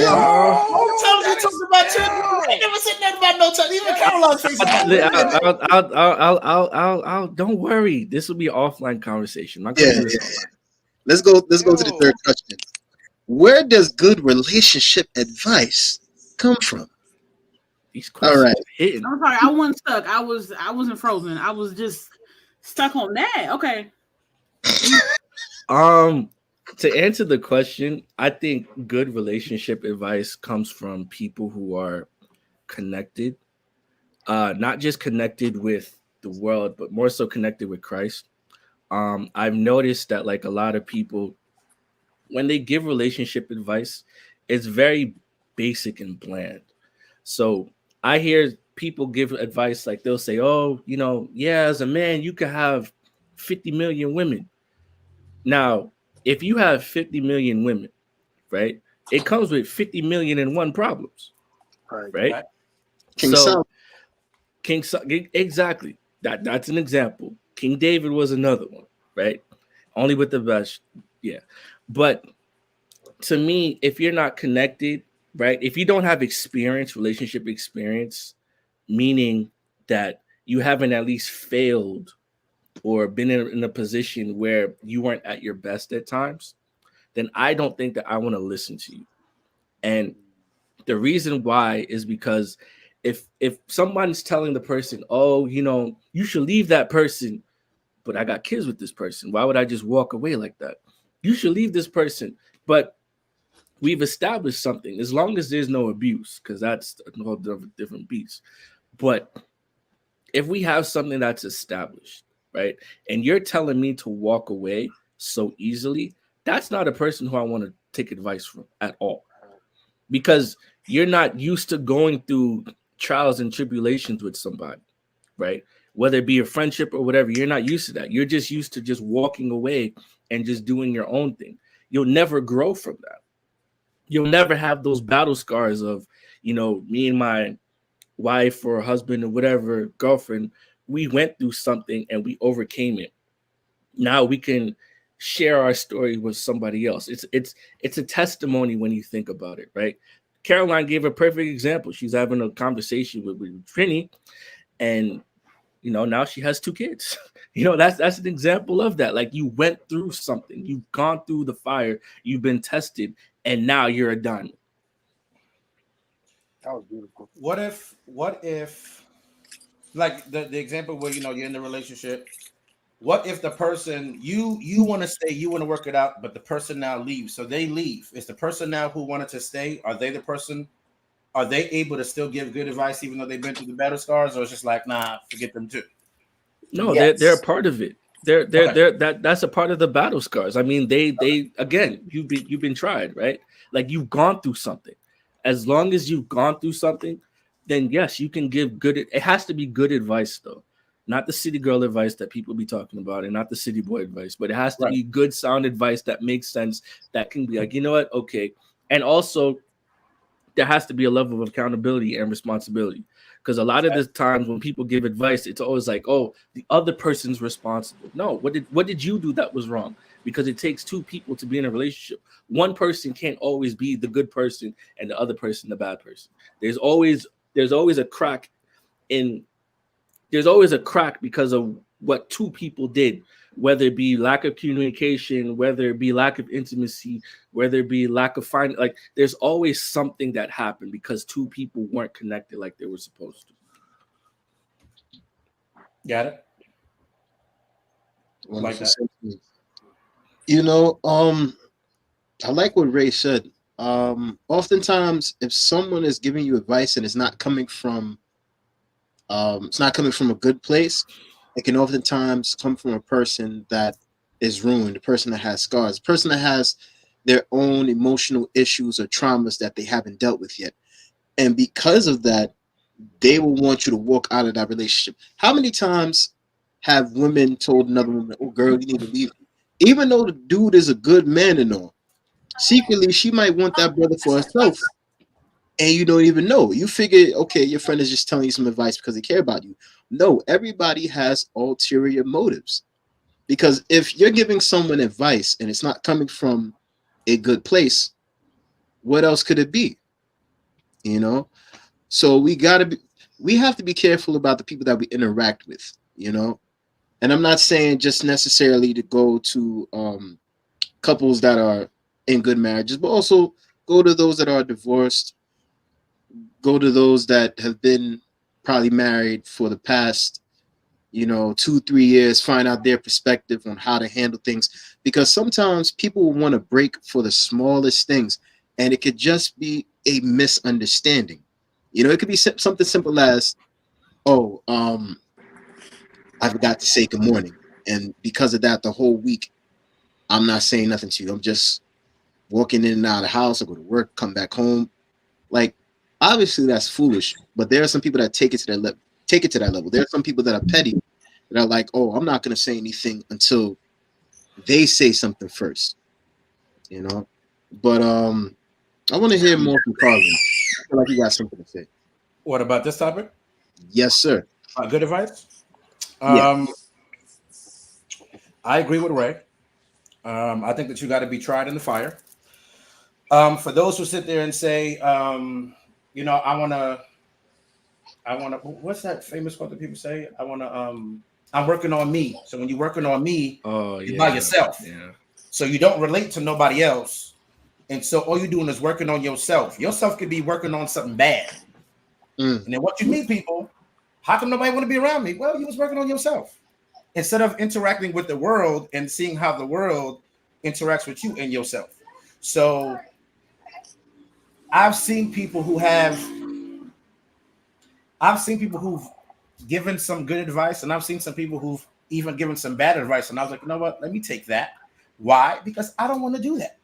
All the times you talked about children, I never said nothing about no child. Even Caroline. I'll don't worry. This will be an offline conversation. Let's go to the third question. Where does good relationship advice come from? All right. I'm sorry, I wasn't stuck. I wasn't frozen. I was just stuck on that. Okay. To answer the question, I think good relationship advice comes from people who are connected, not just connected with the world, but more so connected with Christ. I've noticed that like a lot of people, when they give relationship advice, it's very basic and bland. So I hear people give advice like they'll say, "Oh, yeah, as a man, you could have 50 million women." Now, if you have 50 million women, right, it comes with 50 million and one problems, Right. right? Right. King So, Solomon. Exactly. That's an example. King David was another one, right? Only with the best, yeah. But to me, if you're not connected, right? If you don't have experience, relationship experience, meaning that you haven't at least failed or been in a position where you weren't at your best at times, then I don't think that I want to listen to you. And the reason why is because if someone's telling the person, "Oh, you should leave that person," but I got kids with this person, why would I just walk away like that? You should leave this person, but we've established something. As long as there's no abuse, because that's a whole different beast. But if we have something that's established, right, and you're telling me to walk away so easily, that's not a person who I want to take advice from at all, because you're not used to going through trials and tribulations with somebody, right? Whether it be a friendship or whatever, you're not used to that. You're just used to just walking away and just doing your own thing. You'll never grow from that. You'll never have those battle scars of, me and my wife or husband or whatever, girlfriend, we went through something and we overcame it. Now we can share our story with somebody else. It's a testimony when you think about it, right? Caroline gave a perfect example. She's having a conversation with Trini, and now she has 2 kids. That's an example of that. Like, you went through something, you've gone through the fire, you've been tested, and now you're a diamond. That was beautiful. What if like the example where you're in the relationship? What if the person you want to stay, you want to work it out, but the person now leaves, so they leave? Is the person now who wanted to stay, are they the person? Are they able to still give good advice even though they've been through the battle scars, or it's just like, nah, forget them too? No, they're a Yes. part of it. That's a part of the battle scars. I mean, they again, you've been tried, right? Like, you've gone through something. As long as you've gone through something, then yes, you can give good. It has to be good advice though, not the city girl advice that people be talking about, and not the city boy advice. But it has to be good, sound advice that makes sense. That can be like, you know what, okay, and also there has to be a level of accountability and responsibility. Because a lot of the times when people give advice, it's always like, "Oh, the other person's responsible." No, what did you do that was wrong? Because it takes 2 people to be in a relationship. One person can't always be the good person and the other person the bad person. There's always a crack in there's always a crack because of what 2 people did, whether it be lack of communication, whether it be lack of intimacy, whether it be lack of like, there's always something that happened because 2 people weren't connected like they were supposed to. Got it. Like that. I like what Ray said. Oftentimes, if someone is giving you advice and it's not coming from a good place, it can oftentimes come from a person that is ruined, a person that has scars, a person that has their own emotional issues or traumas that they haven't dealt with yet. And because of that, they will want you to walk out of that relationship. How many times have women told another woman, "Oh, girl, you need to leave," even though the dude is a good man and all? Secretly, she might want that brother for herself, and you don't even know. You figure, okay, your friend is just telling you some advice because they care about you. No, everybody has ulterior motives. Because if you're giving someone advice and it's not coming from a good place, what else could it be? So we have to be careful about the people that we interact with. And I'm not saying just necessarily to go to couples that are in good marriages, but also go to those that are divorced, go to those that have been probably married for the past 2-3 years, find out their perspective on how to handle things, because sometimes people will want to break for the smallest things, and it could just be a misunderstanding. It could be something simple as, "Oh, I forgot to say good morning. And because of that, the whole week, I'm not saying nothing to you. I'm just walking in and out of the house. I go to work, come back home. Like, obviously that's foolish, but there are some people that take it to that level. There are some people that are petty, that are like, oh, I'm not going to say anything until they say something first, you know? But I want to hear more from Carlin. I feel like you got something to say. What about this topic? Yes, sir. Good advice. Yeah. I agree with Ray. I think that you got to be tried in the fire. For those who sit there and say, you know, I want to. What's that famous quote that people say? I'm working on me. So when you're working on me, you're by yourself. Yeah. So you don't relate to nobody else. And so all you're doing is working on yourself. Yourself could be working on something bad. And then what you meet people, how come nobody want to be around me? Well, you was working on yourself. Instead of interacting with the world and seeing how the world interacts with you and yourself. So I've seen people who've given some good advice, and I've seen some people who've even given some bad advice. And I was like, you know what? Let me take that. Why? Because I don't want to do that.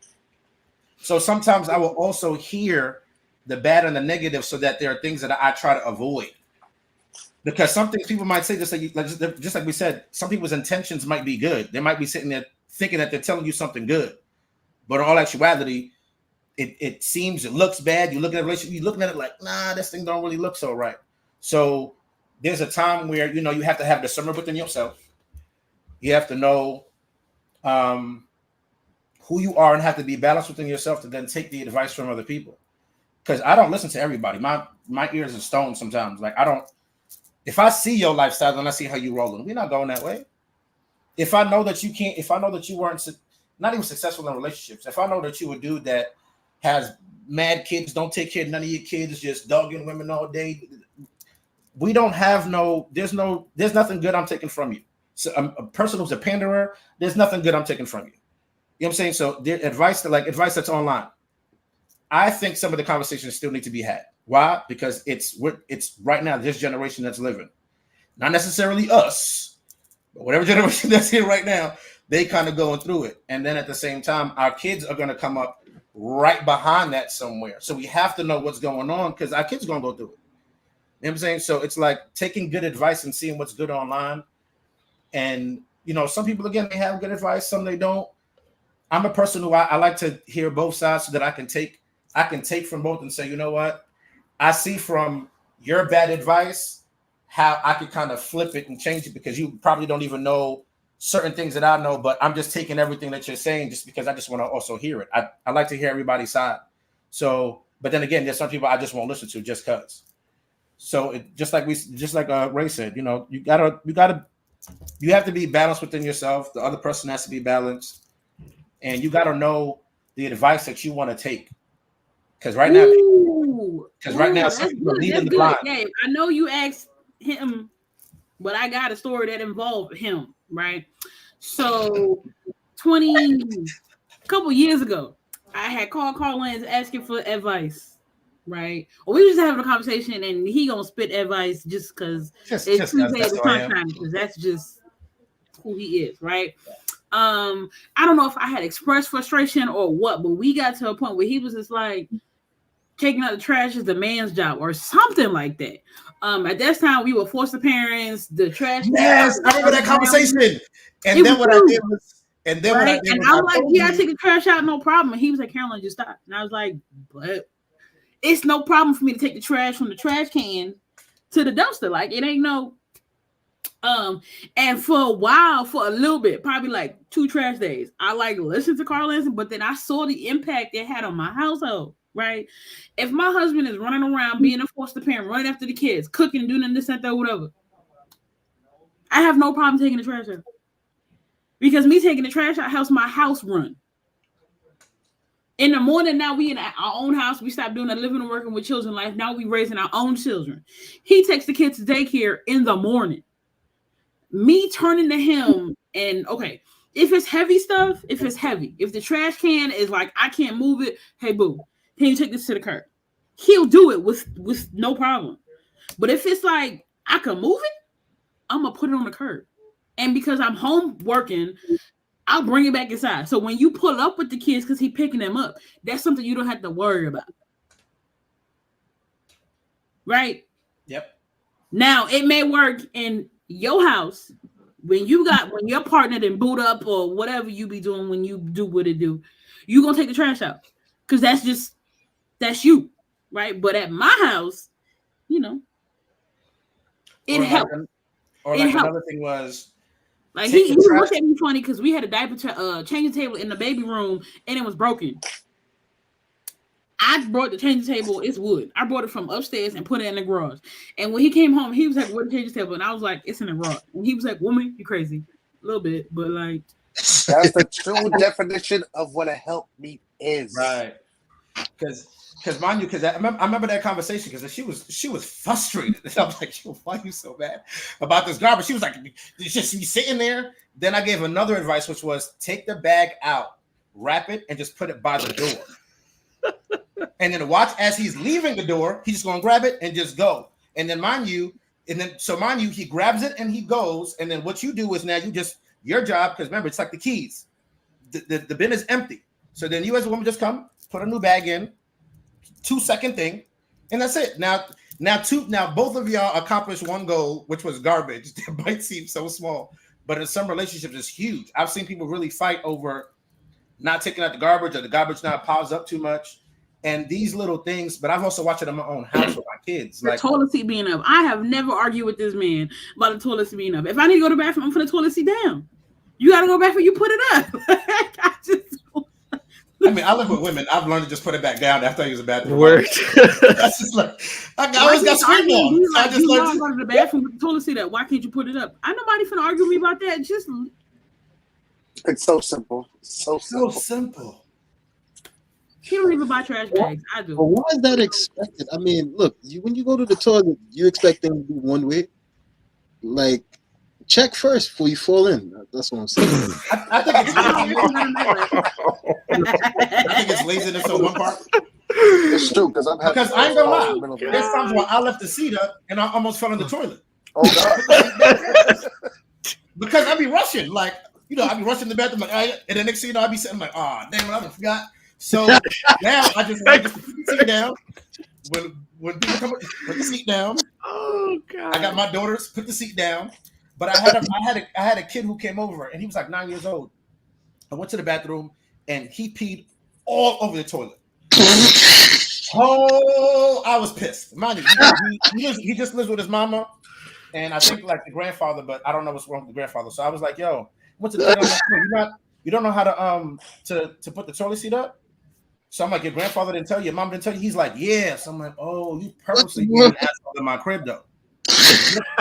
So sometimes I will also hear the bad and the negative so that there are things that I try to avoid. Because some things people might say, just like we said, some people's intentions might be good. They might be sitting there thinking that they're telling you something good. But in all actuality, it seems, it looks bad. You look at a relationship, you're looking at it like, nah, this thing don't really look so right. So there's a time where, you know, you have to have discernment within yourself. You have to know who you are and have to be balanced within yourself to then take the advice from other people. Because I don't listen to everybody. My ears are stoned sometimes. Like, if I see your lifestyle and I see how you rolling, we're not going that way. If I know that you weren't not even successful in relationships, if I know that you a dude that has mad kids, don't take care of none of your kids, just dogging women all day, we don't have there's nothing good I'm taking from you. So a person who's a panderer, there's nothing good I'm taking from you. You know what I'm saying? So advice that's online. I think some of the conversations still need to be had. Why? Because it's right now, this generation that's living, not necessarily us, but whatever generation that's here right now, they kind of going through it. And then at the same time, our kids are going to come up right behind that somewhere. So we have to know what's going on because our kids are going to go through it. You know what I'm saying? So it's like taking good advice and seeing what's good online. And, you know, some people, again, they have good advice, some they don't. I'm a person who I like to hear both sides so that I can take from both and say, you know what? I see from your bad advice how I could kind of flip it and change it because you probably don't even know certain things that I know, but I'm just taking everything that you're saying just because I just want to also hear it. I like to hear everybody's side. So, but then again, there's some people I just won't listen to just because. So just like Ray said, you know, you have to be balanced within yourself. The other person has to be balanced, and you got to know the advice that you want to take. Because right now, some people are leading the blind. Yeah, I know you asked him, but I got a story that involved him, right? So, a couple years ago, I had called Carl Lance asking for advice, right? Or we was just having a conversation, and he gonna spit advice just because it's Tuesday at the sunshine, because that's just who he is, right? I don't know if I had expressed frustration or what, but we got to a point where he was just like, taking out the trash is the man's job or something like that. At that time, we were foster parents. The trash. Yes, I remember that conversation. And then what I did was, and I was like, yeah, I take the trash out, no problem. And he was like, Caroline, just stop. And I was like, but it's no problem for me to take the trash from the trash can to the dumpster. Like, it ain't no. And for a while, for a little bit, probably like 2 trash days, I like listened to Carl Lance, but then I saw the impact it had on my household. Right? If my husband is running around being a foster parent, running after the kids, cooking, doing this, that, whatever, I have no problem taking the trash out. Because me taking the trash out helps my house run. In the morning, now we in our own house. We stopped doing the living and working with children life. Now we raising our own children. He takes the kids to daycare in the morning. Me turning to him and, okay, if it's heavy stuff, if the trash can is like, I can't move it, hey, boo, can you take this to the curb? He'll do it with no problem. But if it's like, I can move it, I'm gonna put it on the curb. And because I'm home working, I'll bring it back inside. So when you pull up with the kids because he's picking them up, that's something you don't have to worry about. Right? Yep. Now it may work in your house when your partner then boot up or whatever you be doing when you do what it do. You gonna take the trash out because that's you, right? But at my house, you know, it helped. Another thing was like he looked at me funny because we had a diaper changing table in the baby room and it was broken. I brought the changing table. It's wood. I brought it from upstairs and put it in the garage. And when he came home, he was like, "Where's the changing table?" And I was like, "It's in the garage." And he was like, "Woman, you crazy?" A little bit, but like that's the true definition of what a helpmeet is. Right. Because mind you, because I remember that conversation because she was frustrated. I was like, "Why are you so mad about this garbage?" She was like, "It's just you sitting there." Then I gave another advice, which was take the bag out, wrap it, and just put it by the door. And then watch as he's leaving the door, he's just gonna grab it and just go. And then mind you, he grabs it and he goes. And then what you do is now your job, because remember, it's like the keys. The bin is empty. So then you as a woman just come, put a new bag in, 2-second thing, and that's it. Now both of y'all accomplished one goal, which was garbage. That might seem so small, but in some relationships it's huge. I've seen people really fight over not taking out the garbage or the garbage not piles up too much. And these little things, but I've also watched it in my own house with my kids. The toilet seat being up. I have never argued with this man about the toilet seat being up. If I need to go to the bathroom, I'm putting the toilet seat down. You got to go back when you put it up. I mean, I live with women. I've learned to just put it back down after I use the bathroom. Word. That's just like, I always got screen on. Like, I just learned to go to the bathroom with the toilet seat up. Why can't you put it up? I nobody finna argue with me about that. Just it's so simple. So simple. He don't even buy trash bags. I do. But why is that expected? I mean, look, when you go to the toilet, you expect them to be one way. Like, check first before you fall in. That's what I'm saying. I think it's laziness on one part. It's true because I ain't gonna lie. There's times where I left the seat up and I almost fell in the toilet. Oh God! Because I be rushing, like I be rushing the bathroom, like, and the next thing you know, I be sitting like, damn it, I forgot. So now I just put the seat down. When people come up, put the seat down. Oh God! I got my daughters, put the seat down. But I had a kid who came over and he was like 9 years old. I went to the bathroom and he peed all over the toilet. Oh, I was pissed. Mind you, he just lives with his mama and I think like the grandfather, but I don't know what's wrong with the grandfather. So I was like, "Yo, what's the toilet?" Like, you don't know how to put the toilet seat up? So I'm like, "Your grandfather didn't tell you, your mom didn't tell you?" He's like, "Yeah." So I'm like, "Oh, you purposely being an asshole in my crib though."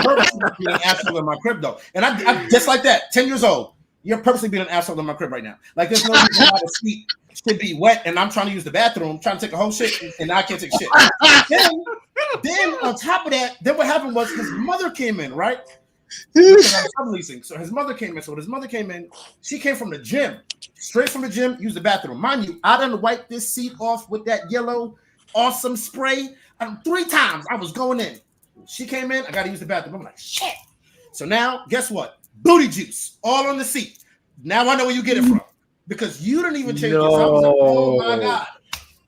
Being an asshole in my crib though, and I just like that. 10 years old, you're purposely being an asshole in my crib right now. Like there's no reason why the seat should be wet, and I'm trying to use the bathroom, trying to take a whole shit, and I can't take shit. Then on top of that, then what happened was his mother came in, right? Because I'm subleasing, so his mother came in. So when his mother came in, she came from the gym, straight from the gym, used the bathroom. Mind you, I done wiped this seat off with that yellow awesome spray 3 times. I was going in. She came in, I got to use the bathroom. I'm like, shit. So now, guess what? Booty juice all on the seat. Now I know where you get it from because you didn't even change it. So I was like, oh my God.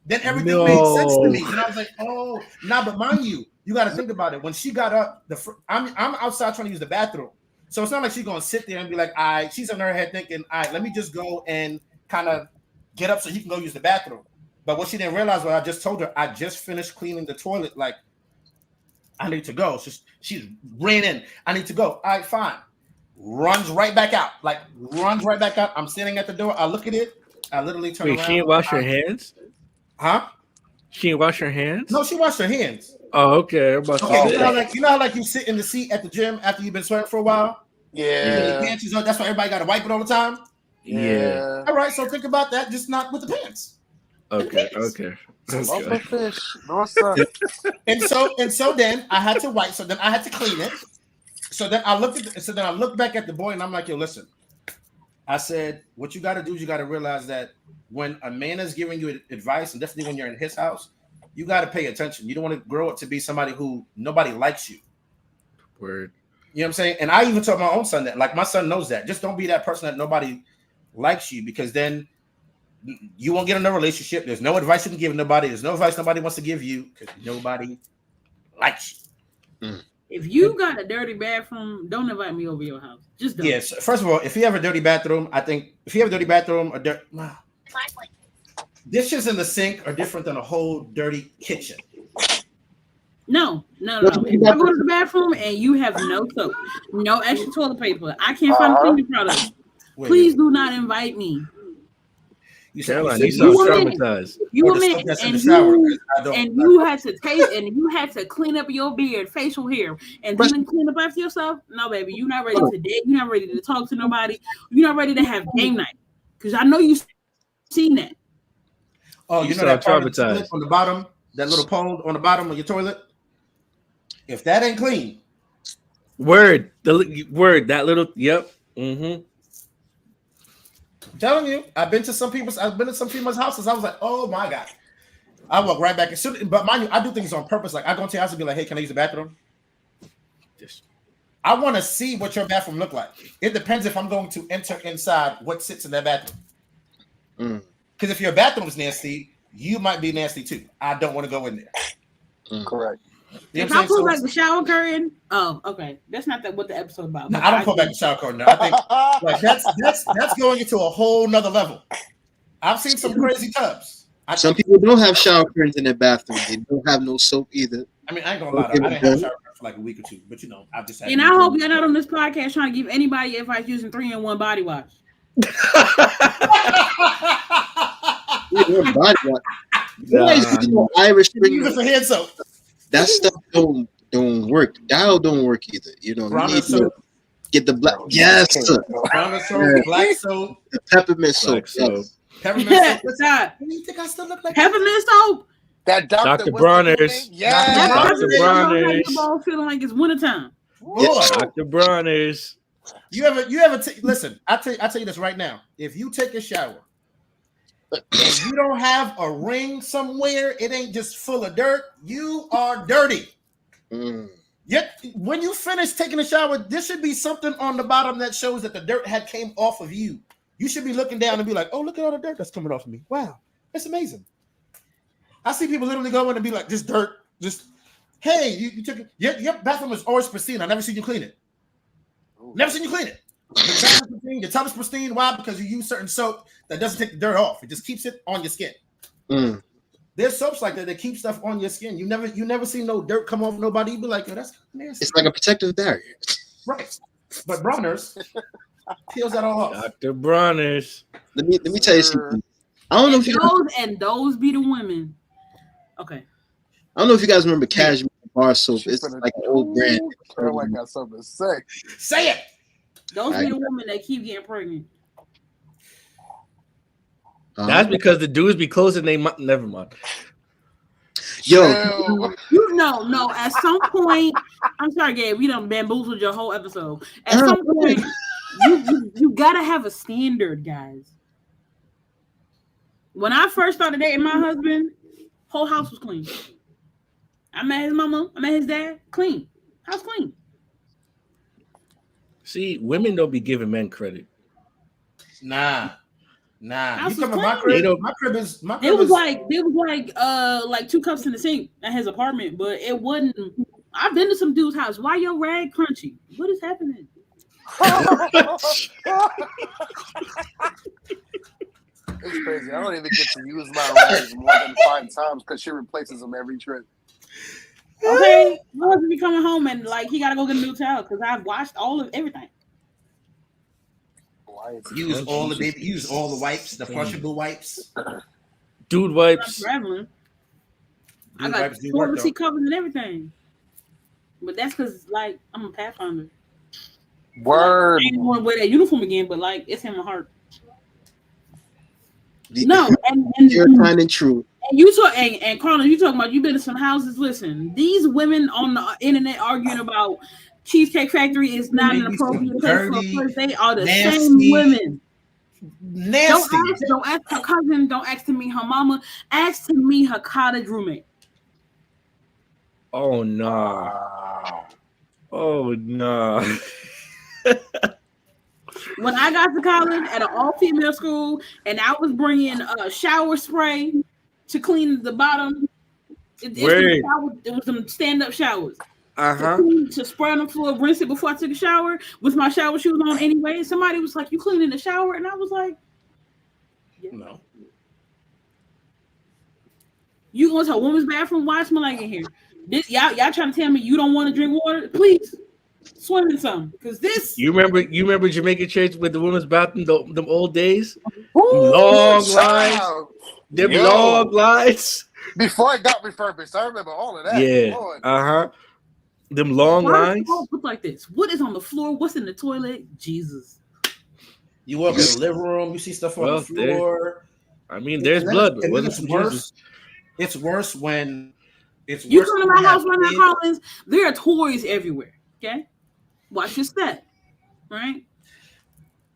Then everything made sense to me. And I was like, oh, but mind you, you got to think about it. When she got up, I'm outside trying to use the bathroom. So it's not like she's going to sit there and be like, all right, she's in her head thinking, all right, let me just go and kind of get up so he can go use the bathroom. But what she didn't realize was I just told her, I just finished cleaning the toilet. Like, I need to go. So she's ran in. I need to go. All right, fine. Runs right back out. I'm standing at the door. I look at it. I literally turn around. She didn't wash her hands? Huh? She didn't wash her hands? No, she washed her hands. Oh, okay. You know how you sit in the seat at the gym after you've been sweating for a while? Yeah. Your pants is on. That's why everybody got to wipe it all the time? Yeah. All right, so think about that. Just not with the pants. Okay. And so then I had to wipe. So then I had to clean it. So then I looked back at the boy and I'm like, yo, listen. I said, what you got to do is you got to realize that when a man is giving you advice, and definitely when you're in his house, you got to pay attention. You don't want to grow up to be somebody who nobody likes you. Word. You know what I'm saying? And I even told my own son that. Like, my son knows that. Just don't be that person that nobody likes you, because then you won't get in a relationship. There's no advice you can give nobody. There's no advice nobody wants to give you because nobody likes you. If you got a dirty bathroom, don't invite me over your house. Just don't. Yes. First of all, if you have a dirty bathroom, I think if you have a dirty bathroom, dishes in the sink are different than a whole dirty kitchen. No. If I go to the bathroom and you have no soap, no extra toilet paper, I can't find a cleaning product. Please do not invite me. You sound traumatized. You a man, and you had to taste, and you had to clean up your beard, facial hair, and then clean up after yourself. No, baby, you're not ready to date. You're not ready to talk to nobody. You're not ready to have game night. Because I know you've seen that. Oh, you know that part of the toilet on the bottom, that little pole on the bottom of your toilet? If that ain't clean. Word. That little, yep. Mm-hmm. I'm telling you, I've been to some people's houses. I was like, oh my God. I walk right back. But mind you, I do things on purpose. Like, I go to your house and be like, hey, can I use the bathroom? I want to see what your bathroom look like. It depends if I'm going to enter inside what sits in that bathroom. Because if your bathroom is nasty, you might be nasty too. I don't want to go in there. Correct. You if I pull back the shower curtain, okay, that's not what the episode about. No, I don't pull back the shower curtain. No. I think like that's going into a whole nother level. I've seen some crazy tubs. Some people don't have shower curtains in their bathroom. They don't have no soap either. I mean, I ain't gonna lie. I didn't have a shower curtain for like a week or two, but I've just had. And I hope you're not on this podcast trying to give anybody advice using 3-in-1 body wash. Body wash. Irish spring. Use it for hand soap. That stuff don't work. Dial don't work either. You know, you need to get the black. Yes, brown soap, black soap, the peppermint soap. Yes. Peppermint soap. What's that? You think I still look like peppermint soap? That Dr. Bronner's. Yeah, Dr. Bronner's. Feeling like it's wintertime. Dr. Bronner's. You ever listen? I tell you this right now. If you take a shower and you don't have a ring somewhere, it ain't just full of dirt. You are dirty. Yet when you finish taking a shower, there should be something on the bottom that shows that the dirt had came off of you. You should be looking down and be like, "Oh, look at all the dirt that's coming off of me! Wow, that's amazing." I see people literally go in and be like, "Just dirt, just hey, you took it. Your bathroom is always pristine. I never seen you clean it. Never seen you clean it. Your tub is pristine. Why? Because you use certain soap that doesn't take the dirt off. It just keeps it on your skin. There's soaps like that keep stuff on your skin. You never see no dirt come off nobody. You be like, "Yo, that's nasty." It's like a protective barrier. Right. But Bronner's peels that all off. Dr. Bronner's. Let me tell you something. I don't know if those be the women. Okay. I don't know if you guys remember Cashmere bar soap. It's like an old brand. I got something to say. Say it. Those be the women that keep getting pregnant. That's because the dudes be closing their mouth. Never mind. Yo, no. At some point, I'm sorry, Gabe. We done bamboozled your whole episode. At some point, you gotta have a standard, guys. When I first started dating my husband, whole house was clean. I met his mama. I met his dad. Clean. House clean. See, women don't be giving men credit. Nah. You House talking was about clean. my crib is It was like 2 cups in the sink at his apartment, but it wasn't. I've been to some dude's house. Why your rag crunchy? What is happening? It's crazy. I don't even get to use my rags more than 5 times because she replaces them every trip. Okay, my husband be coming home and like he gotta go get a new towel because I've washed everything. Use all the wipes, the flushable wipes, dude wipes. Traveling. I got toilet seat covers and everything, but that's because like I'm a Pathfinder. Word. Like, I ain't want to wear that uniform again, but like it's in my heart. No, and you're kind and true. And you talk and Carlos, you talking about you've been to some houses. Listen, these women on the internet arguing about Cheesecake Factory is not an appropriate place for a first date. Are the nasty, same women. Nasty. Don't ask her cousin. Don't ask to meet her mama. Ask to meet her cottage roommate. Oh no. Oh no. When I got to college at an all-female school, and I was bringing shower spray to clean the bottom, it was some stand-up showers. To spray on the floor, rinse it before I took a shower with my shower shoes on anyway. And somebody was like, "You cleaning the shower?" And I was like, yeah. No. You going to a woman's bathroom? Why smell like in here? This y'all trying to tell me you don't want to drink water? Please swim in some, because this. You remember Jamaica Church with the women's bathroom, them old days? Ooh, long lines. Them long lines. Before it got refurbished, I remember all of that. Yeah. Them long lines. Look like this. What is on the floor? What's in the toilet? Jesus. You walk in the living room, you see stuff on the floor. I mean, there's blood. But it's worse. It's worse when it's you worse. come to my house right now, Collins. There are toys everywhere. Okay, watch your step, right?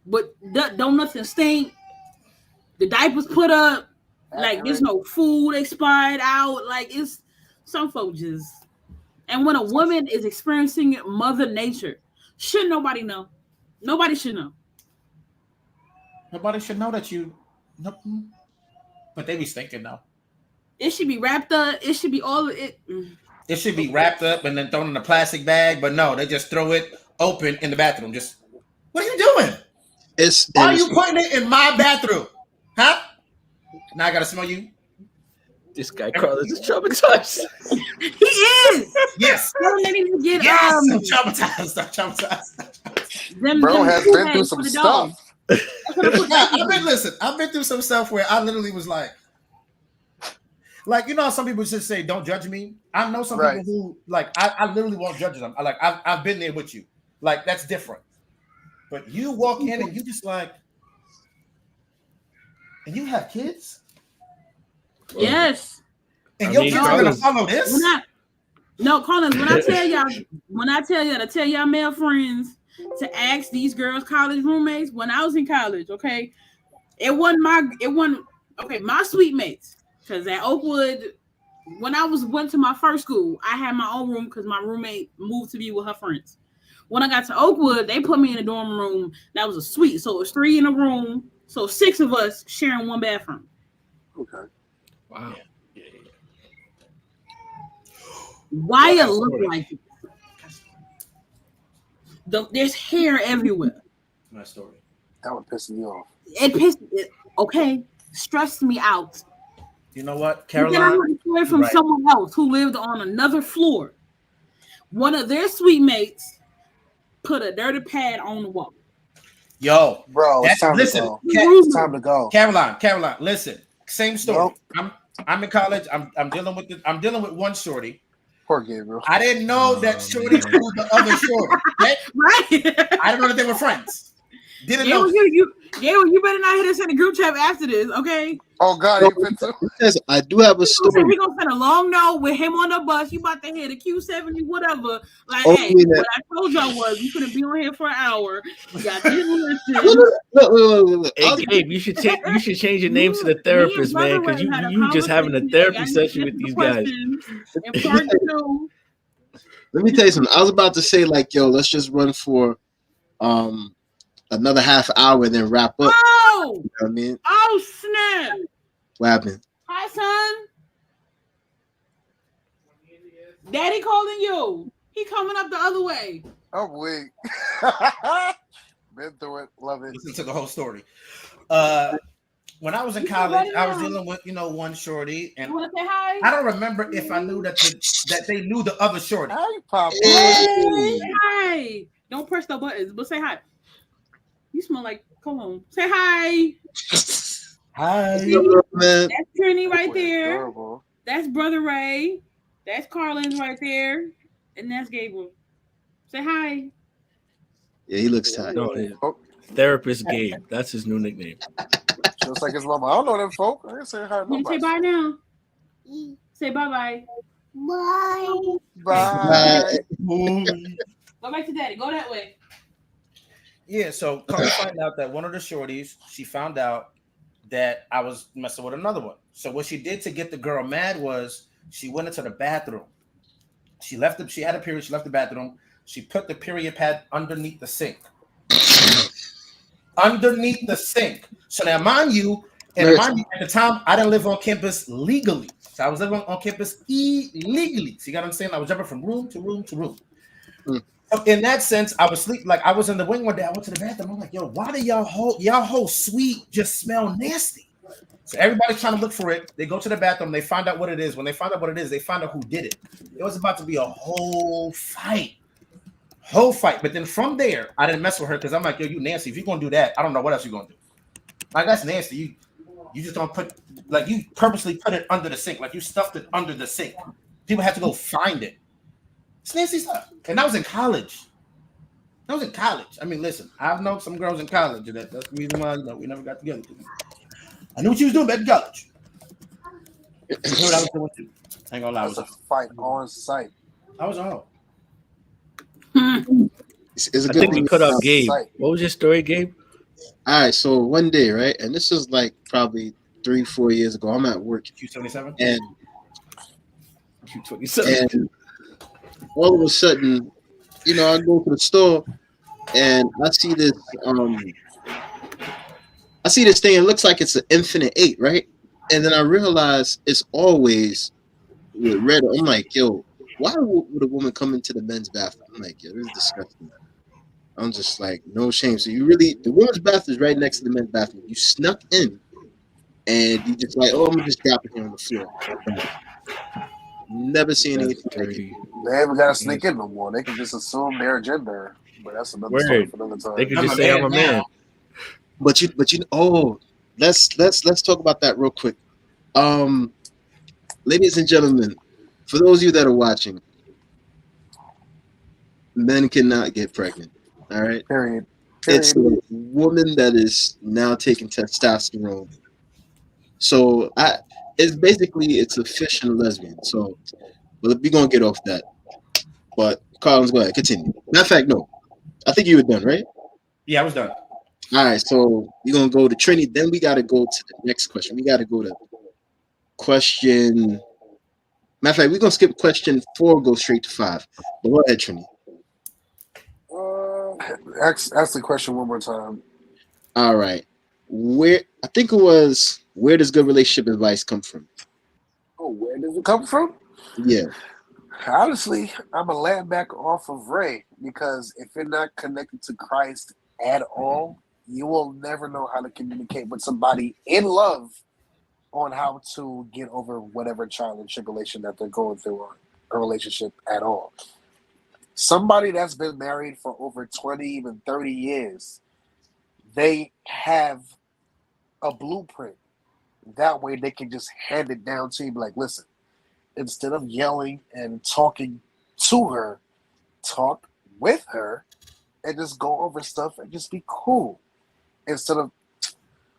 But don't nothing stink. The diapers put up. Like there's no food expired out. Like it's some folks just. And when a woman is experiencing Mother Nature, should nobody know? Nobody should know. Nobody should know that you. Nope. But they be thinking though. It should be wrapped up. It should be all of it. It should be wrapped up and then thrown in a plastic bag. But no, they just throw it open in the bathroom. Just what are you doing? Why are you putting it in my bathroom? Huh? Now I gotta smell you. This guy Carlos is traumatized. He is. Yes. Don't let him get I'm traumatized. Bro has been through some stuff. I've been through some stuff where I literally was like, you know, some people just say, "Don't judge me." I know some people who I literally won't judge them. I've been there with you. Like that's different. But you walk in and you just like, and you have kids. Yes. And your kids are gonna follow this? No, Collins, when I tell y'all to tell y'all male friends to ask these girls' college roommates when I was in college, okay? My suite mates. Because at Oakwood, when I went to my first school, I had my own room because my roommate moved to be with her friends. When I got to Oakwood, they put me in a dorm room that was a suite. So it was 3 in a room. So 6 of us sharing one bathroom. Okay. Wow. Why it look like it? There's hair everywhere. My story. That would piss me off. Okay. Stressed me out. You know what, Caroline? I heard a story from someone else who lived on another floor. One of their suite mates put a dirty pad on the wall. Yo, bro, it's time to go. It's time to go. Caroline, listen. Same story. Nope. I'm in college. I'm dealing with one shorty. Poor Gabriel. I didn't know that shorty knew the other shorty. Right? I didn't know that they were friends. Didn't know. You better not hit us in the group chat after this, okay? Oh God, I do have a story. We're gonna send a long note with him on the bus. You about to hit a Q70, whatever. Like, hey, what I told y'all was you couldn't be on here for an hour. You got this look. Hey, Gabe, you should change your name to the therapist, man, because you just having a therapy session with these guys. Let me tell you something. I was about to say, let's just run for another half hour and then wrap up. Oh, you know what I mean? Oh snap! What happened? Hi, son. Daddy calling you. He coming up the other way. Oh wait. Been through it. Love it. Listen to the whole story. When I was in college, I was dealing with one shorty, and you want to say hi? I don't remember if I knew that they knew the other shorty. Hi, Papa. Hey. Hi. Don't press the buttons, but say hi. You smell like cologne. Say hi. Hi. That's Trini right there. Adorable. That's Brother Ray. That's Carlin's right there. And that's Gabriel. Say hi. Yeah, he looks tired. Therapist Gabe. That's his new nickname. Just like his mama. I don't know them folk. I ain't say hi. Say bye now. Say bye-bye. Bye. Bye. Go back to daddy. Go that way. Yeah, so come to find out that one of the shorties, she found out that I was messing with another one. So what she did to get the girl mad was she went into the bathroom. She had a period. She left the bathroom. She put the period pad underneath the sink. Underneath the sink. So now, mind you, at the time, I didn't live on campus legally. So I was living on campus illegally. See what I'm saying? I was jumping from room to room to room. So in that sense, I was sleep like I was in the wing one day. I went to the bathroom. I'm like, yo, why do y'all whole suite just smell nasty? So everybody's trying to look for it. They go to the bathroom. They find out what it is. When they find out what it is, they find out who did it. It was about to be a whole fight. But then from there, I didn't mess with her because I'm like, yo, you nasty. If you're gonna do that, I don't know what else you're gonna do. Like that's nasty. You just don't put like you purposely put it under the sink, like you stuffed it under the sink. People have to go find it. It's nasty stuff. And I was in college. I mean, listen, I've known some girls in college, and that's the reason why we never got together. I knew what you was doing back in college. I was doing too. I ain't gonna lie. It was a fight on site. I was all. It's a I good think we thing. cut off Gabe. What was your story, Gabe? All right, so one day, right, and this is like probably 3-4 years ago. I'm at work. Q77 and Q27. And all of a sudden, I go to the store and I see this thing. It looks like it's an Infinite 8, right? And then I realize it's always with red. I'm like, yo, why would a woman come into the men's bathroom? I'm like, yo, this is disgusting. I'm just like, no shame. So the women's bathroom is right next to the men's bathroom. You snuck in and you just like, oh, I'm just dropping here on the floor. Never seen anything like it. They haven't got to sneak in no more. They can just assume their gender. But that's another story for another time. They can just say I'm a man. But let's talk about that real quick. Ladies and gentlemen, for those of you that are watching, men cannot get pregnant. All right. Period. It's a woman that is now taking testosterone. So it's a fish and a lesbian. So, we're gonna get off that. But Collins, go ahead, continue. Matter of fact, no, I think you were done, right? Yeah, I was done. All right, so we're gonna go to Trini. Then we got to go to the next question. We got to go to question. Matter of fact, we're gonna skip question 4, go straight to 5. But go ahead, Trini. Ask the question one more time. All right, where does good relationship advice come from? Oh, where does it come from? Yeah. Honestly, I'm going to land back off of Ray, because if you're not connected to Christ at all, you will never know how to communicate with somebody in love on how to get over whatever trial and tribulation that they're going through on a relationship at all. Somebody that's been married for over 20, even 30 years, they have a blueprint. That way they can just hand it down to you, like, listen, instead of yelling and talking to her, talk with her and just go over stuff and just be cool. Instead of,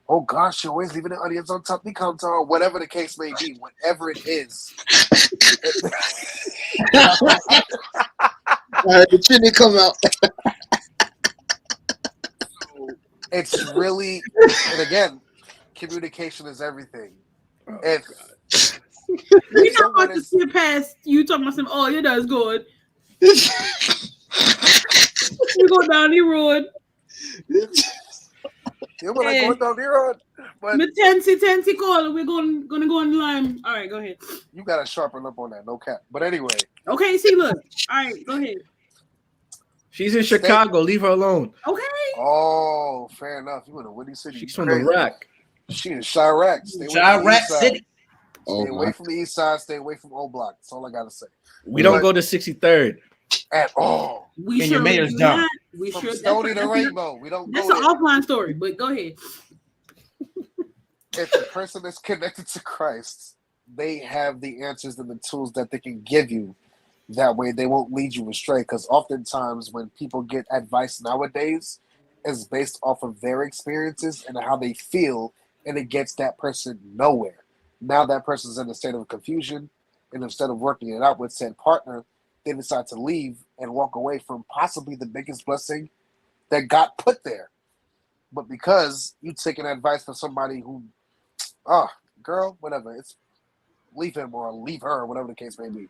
oh gosh, you're always leaving the audience on top of the counter, or whatever the case may be, whatever it is. The Trini come out. So it's really, and again, communication is everything. If we're not about to skip past you talking about some, oh, your dad's good. We go down the road. You want to go down the road? But Tensi call. We're gonna go on the line. All right, go ahead. You gotta sharpen up on that, no cap. But anyway. Okay, see, look. All right, go ahead. She's in Chicago. Leave her alone. Okay. Oh, fair enough. You in a windy city. She's from the Rack. She in Chirac. Chirac City. Stay away from the east side. Stay away from O Block. That's all I gotta say. We don't go to 63rd at all. We sure mayor's done. We from sure Stony to Rainbow. We don't. That's go an there. offline story, but go ahead. If the person is connected to Christ, they have the answers and the tools that they can give you. That way, they won't lead you astray. Because oftentimes, when people get advice nowadays, it's based off of their experiences and how they feel, and it gets that person nowhere. Now that person's in a state of confusion, and instead of working it out with said partner, they decide to leave and walk away from possibly the biggest blessing that got put there. But because you taking advice from somebody who, girl, whatever, it's leave him or leave her, whatever the case may be.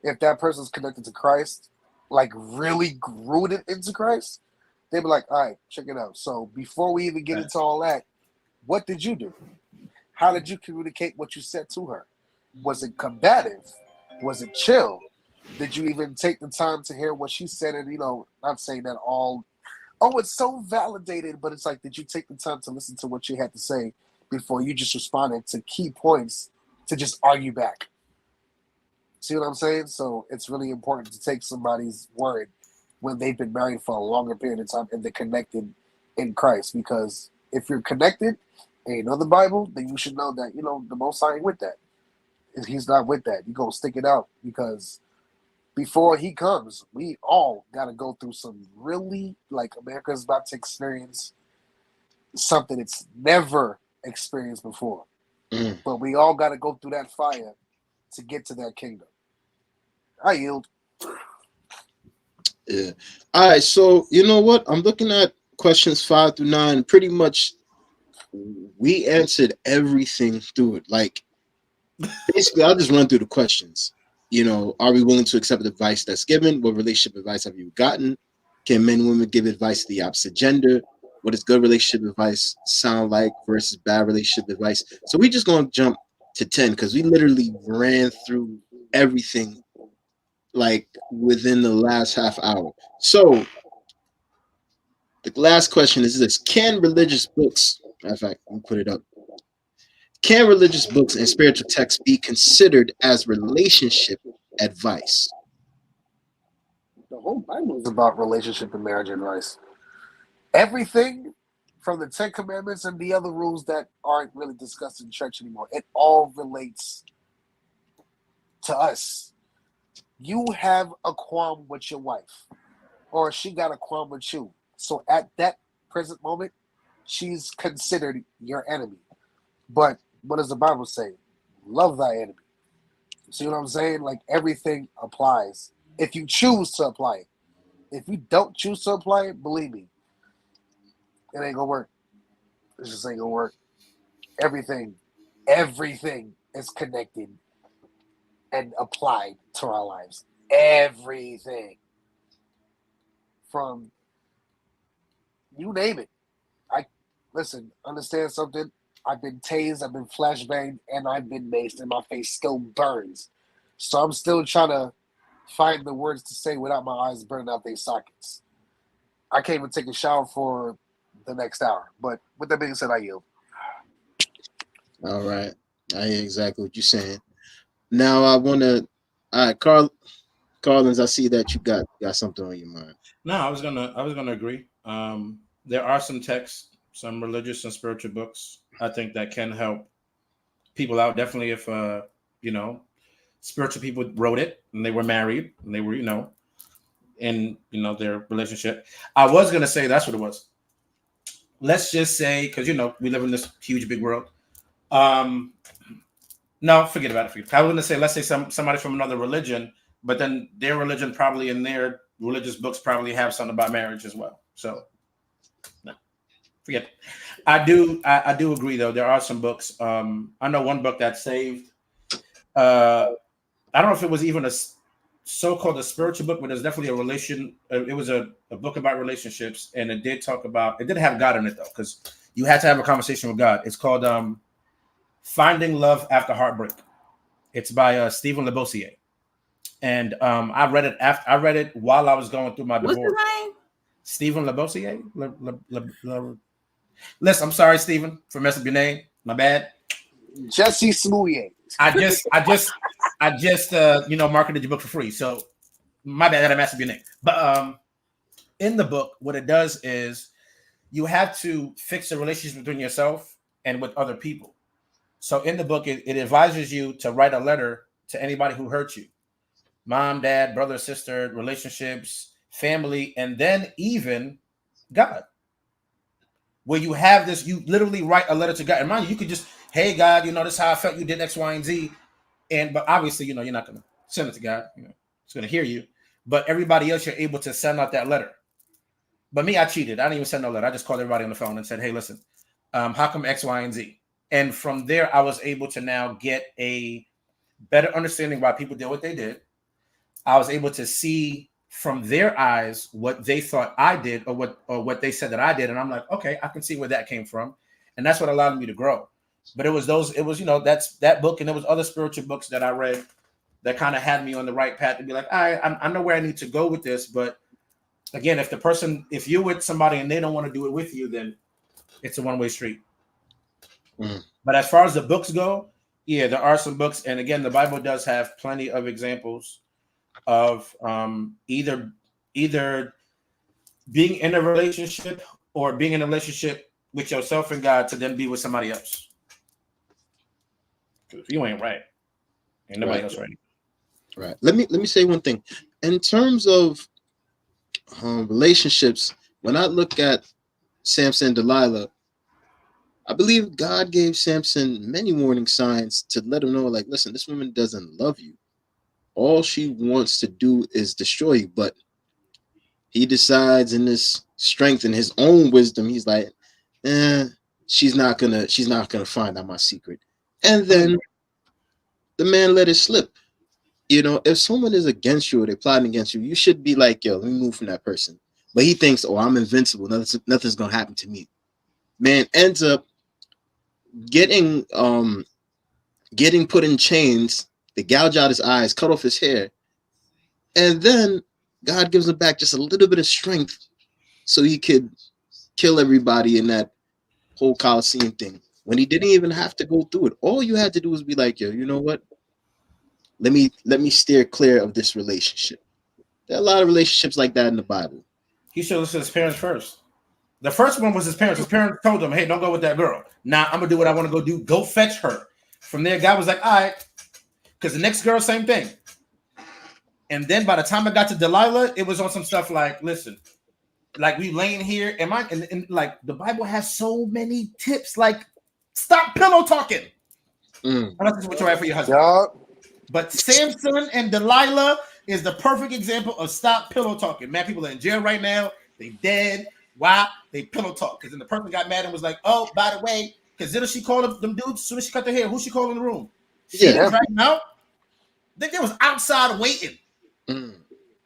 If that person's connected to Christ, like really rooted into Christ, they'd be like, all right, check it out. So before we even get into all that, what did you do? How did you communicate what you said to her? Was it combative? Was it chill? Did you even take the time to hear what she said? And, not saying that all, oh, it's so validated, but it's like, did you take the time to listen to what she had to say before you just responded to key points to just argue back? See what I'm saying? So it's really important to take somebody's word when they've been married for a longer period of time and they're connected in Christ. Because if you're connected and you know the Bible, then you should know that, the Most High ain't with that. He's not with that. You're going to stick it out because before he comes, we all got to go through some really, like America's about to experience something it's never experienced before. But we all got to go through that fire to get to that kingdom. I yield. Yeah. All right. So you know what? I'm looking at questions 5 through 9. Pretty much, we answered everything through it. Like, basically, I'll just run through the questions. Are we willing to accept advice that's given? What relationship advice have you gotten? Can men and women give advice to the opposite gender? What does good relationship advice sound like versus bad relationship advice? So we just gonna jump to 10 because we literally ran through everything like within the last half hour. So the last question is this: can religious books, in fact, I'll put it up. Can religious books and spiritual texts be considered as relationship advice? The whole Bible is about relationship and marriage advice. Everything from the 10 Commandments and the other rules that aren't really discussed in church anymore, it all relates to us. You have a qualm with your wife, or she got a qualm with you. So at that present moment, she's considered your enemy. But what does the Bible say? Love thy enemy. See what I'm saying? Like, everything applies if you choose to apply it. If you don't choose to apply it, believe me, it ain't gonna work. It just ain't gonna work. Everything is connected and applied to our lives. Everything. From you name it. Listen, understand something? I've been tased, I've been flashbanged, and I've been maced, and my face still burns. So I'm still trying to find the words to say without my eyes burning out their sockets. I can't even take a shower for the next hour. But with that being said, I yield. All right. I hear exactly what you're saying. Now I want to. All right, Carlins, I see that you got something on your mind. No, I was gonna agree. There are some texts, some religious and spiritual books, I think, that can help people out. Definitely if spiritual people wrote it and they were married and they were, in their relationship. I was gonna say that's what it was. Let's just say, because we live in this huge big world. No, forget about it. I was gonna say, let's say somebody from another religion, but then their religion probably in their religious books probably have something about marriage as well. So no, forget it. I do agree though. There are some books. I know one book that saved. I don't know if it was even a so-called a spiritual book, but there's definitely a relation. It was a book about relationships, and it did talk about. It didn't have God in it though, because you had to have a conversation with God. It's called Finding Love After Heartbreak. It's by Stephen LeBossier, and I read it while I was going through my divorce. What's his name? Stephen LeBossier. Listen, I'm sorry, Stephen, for messing up your name. My bad. Jesse Smouye. I just marketed your book for free, so my bad that I messed up your name. But in the book, what it does is you have to fix the relationship between yourself and with other people. So in the book, it advises you to write a letter to anybody who hurt you. Mom, dad, brother, sister, relationships, family, and then even God. Where you have this, you literally write a letter to God. And mind you could just, hey, God, this is how I felt you did X, Y, and Z. But obviously, you're not going to send it to God. It's going to hear you. But everybody else, you're able to send out that letter. But me, I cheated. I didn't even send no letter. I just called everybody on the phone and said, hey, listen, how come X, Y, and Z? And from there, I was able to now get a better understanding why people did what they did. I was able to see from their eyes what they thought I did or what they said that I did, and I'm like, okay, I can see where that came from, and that's what allowed me to grow. But it was that's that book, and there was other spiritual books that I read that kind of had me on the right path to be like, I know where I need to go with this. But again, if you're with somebody and they don't want to do it with you, then it's a one-way street. But as far as the books go, yeah, there are some books, and again, the Bible does have plenty of examples of either being in a relationship or being in a relationship with yourself and God to then be with somebody else. Because if you ain't right, ain't nobody else right. Right. Let me say one thing. In terms of relationships, when I look at Samson and Delilah, I believe God gave Samson many warning signs to let him know, like, listen, this woman doesn't love you. All she wants to do is destroy you. But he decides in his strength and his own wisdom, he's like, she's not gonna find out my secret. And then the man let it slip. You know, if someone is against you or they're plotting against you, you should be like, yo, let me move from that person. But he thinks, oh, I'm invincible. Nothing's gonna happen to me. Man ends up getting put in chains. They gouge out his eyes, cut off his hair, and then God gives him back just a little bit of strength so he could kill everybody in that whole Colosseum thing. When he didn't even have to go through it, all you had to do was be like, yo, you know what? Let me steer clear of this relationship. There are a lot of relationships like that in the Bible. He should listen to his parents first. The first one was his parents. His parents told him, hey, don't go with that girl. Now I'm going to do what I want to go do. Go fetch her. From there, God was like, all right. Because the next girl, same thing. And then by the time I got to Delilah, it was on some stuff like, listen, like we laying here. And like the Bible has so many tips. Like, stop pillow talking. Unless it's what you're right for your husband. Yeah. But Samson and Delilah is the perfect example of stop pillow talking. Man, people are in jail right now. They dead. Why? They pillow talk. Because then the person got mad and was like, oh, by the way, because then she called them dudes as soon as she cut their hair. Who she called in the room? She was right now. They was outside waiting.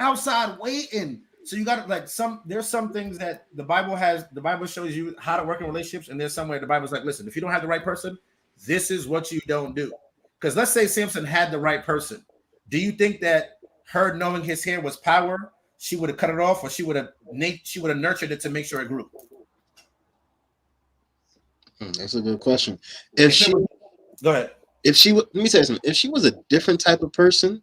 Outside waiting. So you got to there's some things that the Bible shows you how to work in relationships. And there's somewhere the Bible's like, listen, if you don't have the right person, this is what you don't do. Because let's say Samson had the right person. Do you think that her knowing his hair was power, she would have cut it off, or she would have nurtured it to make sure it grew? That's a good question. Go ahead. Let me tell you something. If she was a different type of person,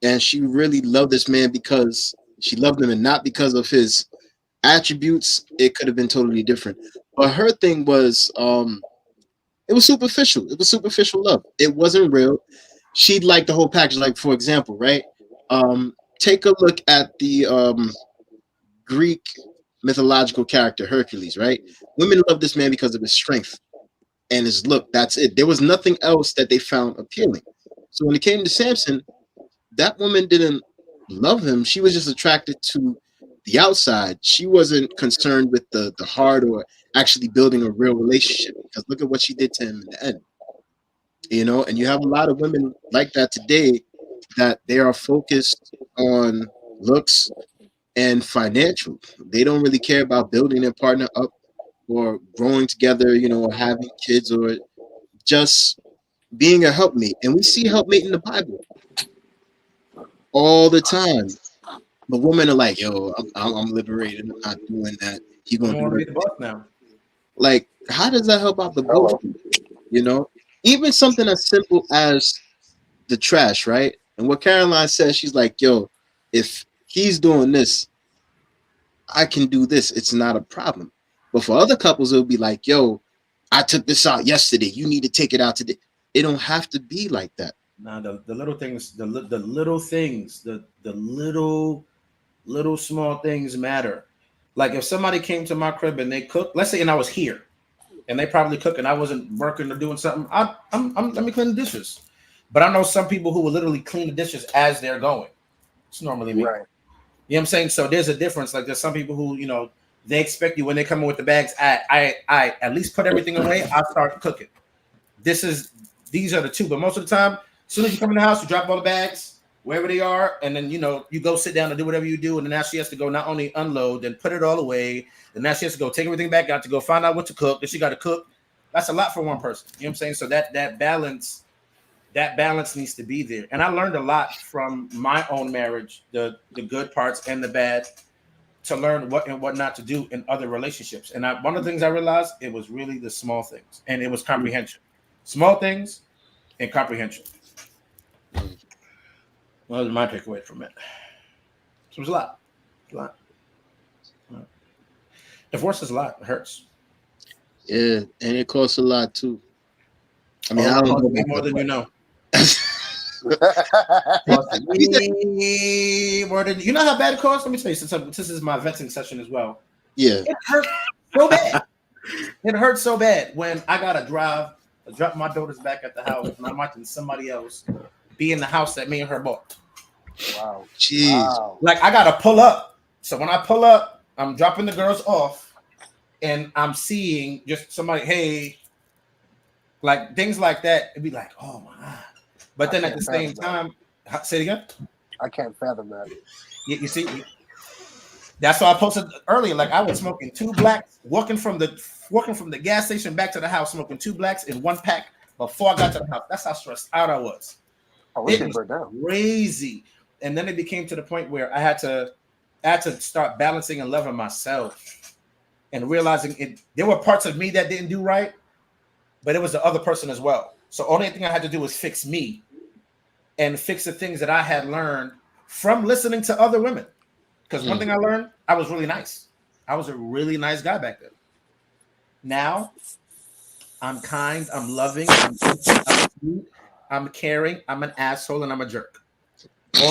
and she really loved this man because she loved him and not because of his attributes, it could have been totally different. But her thing was, it was superficial. It was superficial love. It wasn't real. She liked the whole package. Like, for example, right? Take a look at the Greek mythological character Hercules, right? Women love this man because of his strength and his look. That's it. There was nothing else that they found appealing. So when it came to Samson, that woman didn't love him. She was just attracted to the outside. She wasn't concerned with the heart or actually building a real relationship, because look at what she did to him in the end. You know, and you have a lot of women like that today, that they are focused on looks and financial. They don't really care about building their partner up or growing together, you know, or having kids or just being a helpmate. And we see helpmate in the Bible all the time. The women are like, yo, I'm liberated. I'm not doing that. You're going to be the boss now. Like, how does that help out the both? You know, even something as simple as the trash, right? And what Caroline says, she's like, yo, if he's doing this, I can do this. It's not a problem. But for other couples, it'll be like, yo, I took this out yesterday. You need to take it out today. It don't have to be like that. Now, the little things, the little things, the little small things matter. Like if somebody came to my crib and they cooked, let's say, and I was here, and they probably cook, and I wasn't working or doing something, let me clean the dishes. But I know some people who will literally clean the dishes as they're going. It's normally me. Right. You know what I'm saying? So there's a difference. Like there's some people who, you know, they expect you when they come in with the bags. I at least put everything away. I start cooking. These are the two. But most of the time, as soon as you come in the house, you drop all the bags, wherever they are, and then you go sit down and do whatever you do, and then now she has to go not only unload, then put it all away, and now she has to go take everything back out to go find out what to cook. Then she got to cook. That's a lot for one person. You know what I'm saying? So that balance needs to be there. And I learned a lot from my own marriage, the good parts and the bad, to learn what and what not to do in other relationships. And one of the things I realized, it was really the small things, and it was comprehension. Small things and comprehension. Well, that's my takeaway from it. So it was a lot. Divorce is a lot. It hurts. Yeah, and it costs a lot too. I mean, I don't know way more than you know. More than you know how bad it costs. Let me tell you, since this is my venting session as well. Yeah, it hurt so bad. It hurt so bad when I gotta drop my daughters back at the house, and I'm watching somebody else be in the house that me and her bought. Wow. Jeez. Wow. Like I gotta pull up. So when I pull up, I'm dropping the girls off, and I'm seeing just somebody, hey, like things like that. It'd be like, oh my God. But then at the same time, say it again. I can't fathom that. You see, that's why I posted earlier. Like I was smoking 2 blacks, walking from the gas station back to the house, smoking 2 blacks in 1 pack before I got to the house. That's how stressed out I was. It was crazy. And then it became to the point where I had to start balancing and loving myself and realizing there were parts of me that didn't do right, but it was the other person as well. So only thing I had to do was fix me and fix the things that I had learned from listening to other women. Because one thing I learned, I was really nice. I was a really nice guy back then. Now, I'm kind, I'm loving, I'm sweet, I'm caring, I'm an asshole, and I'm a jerk.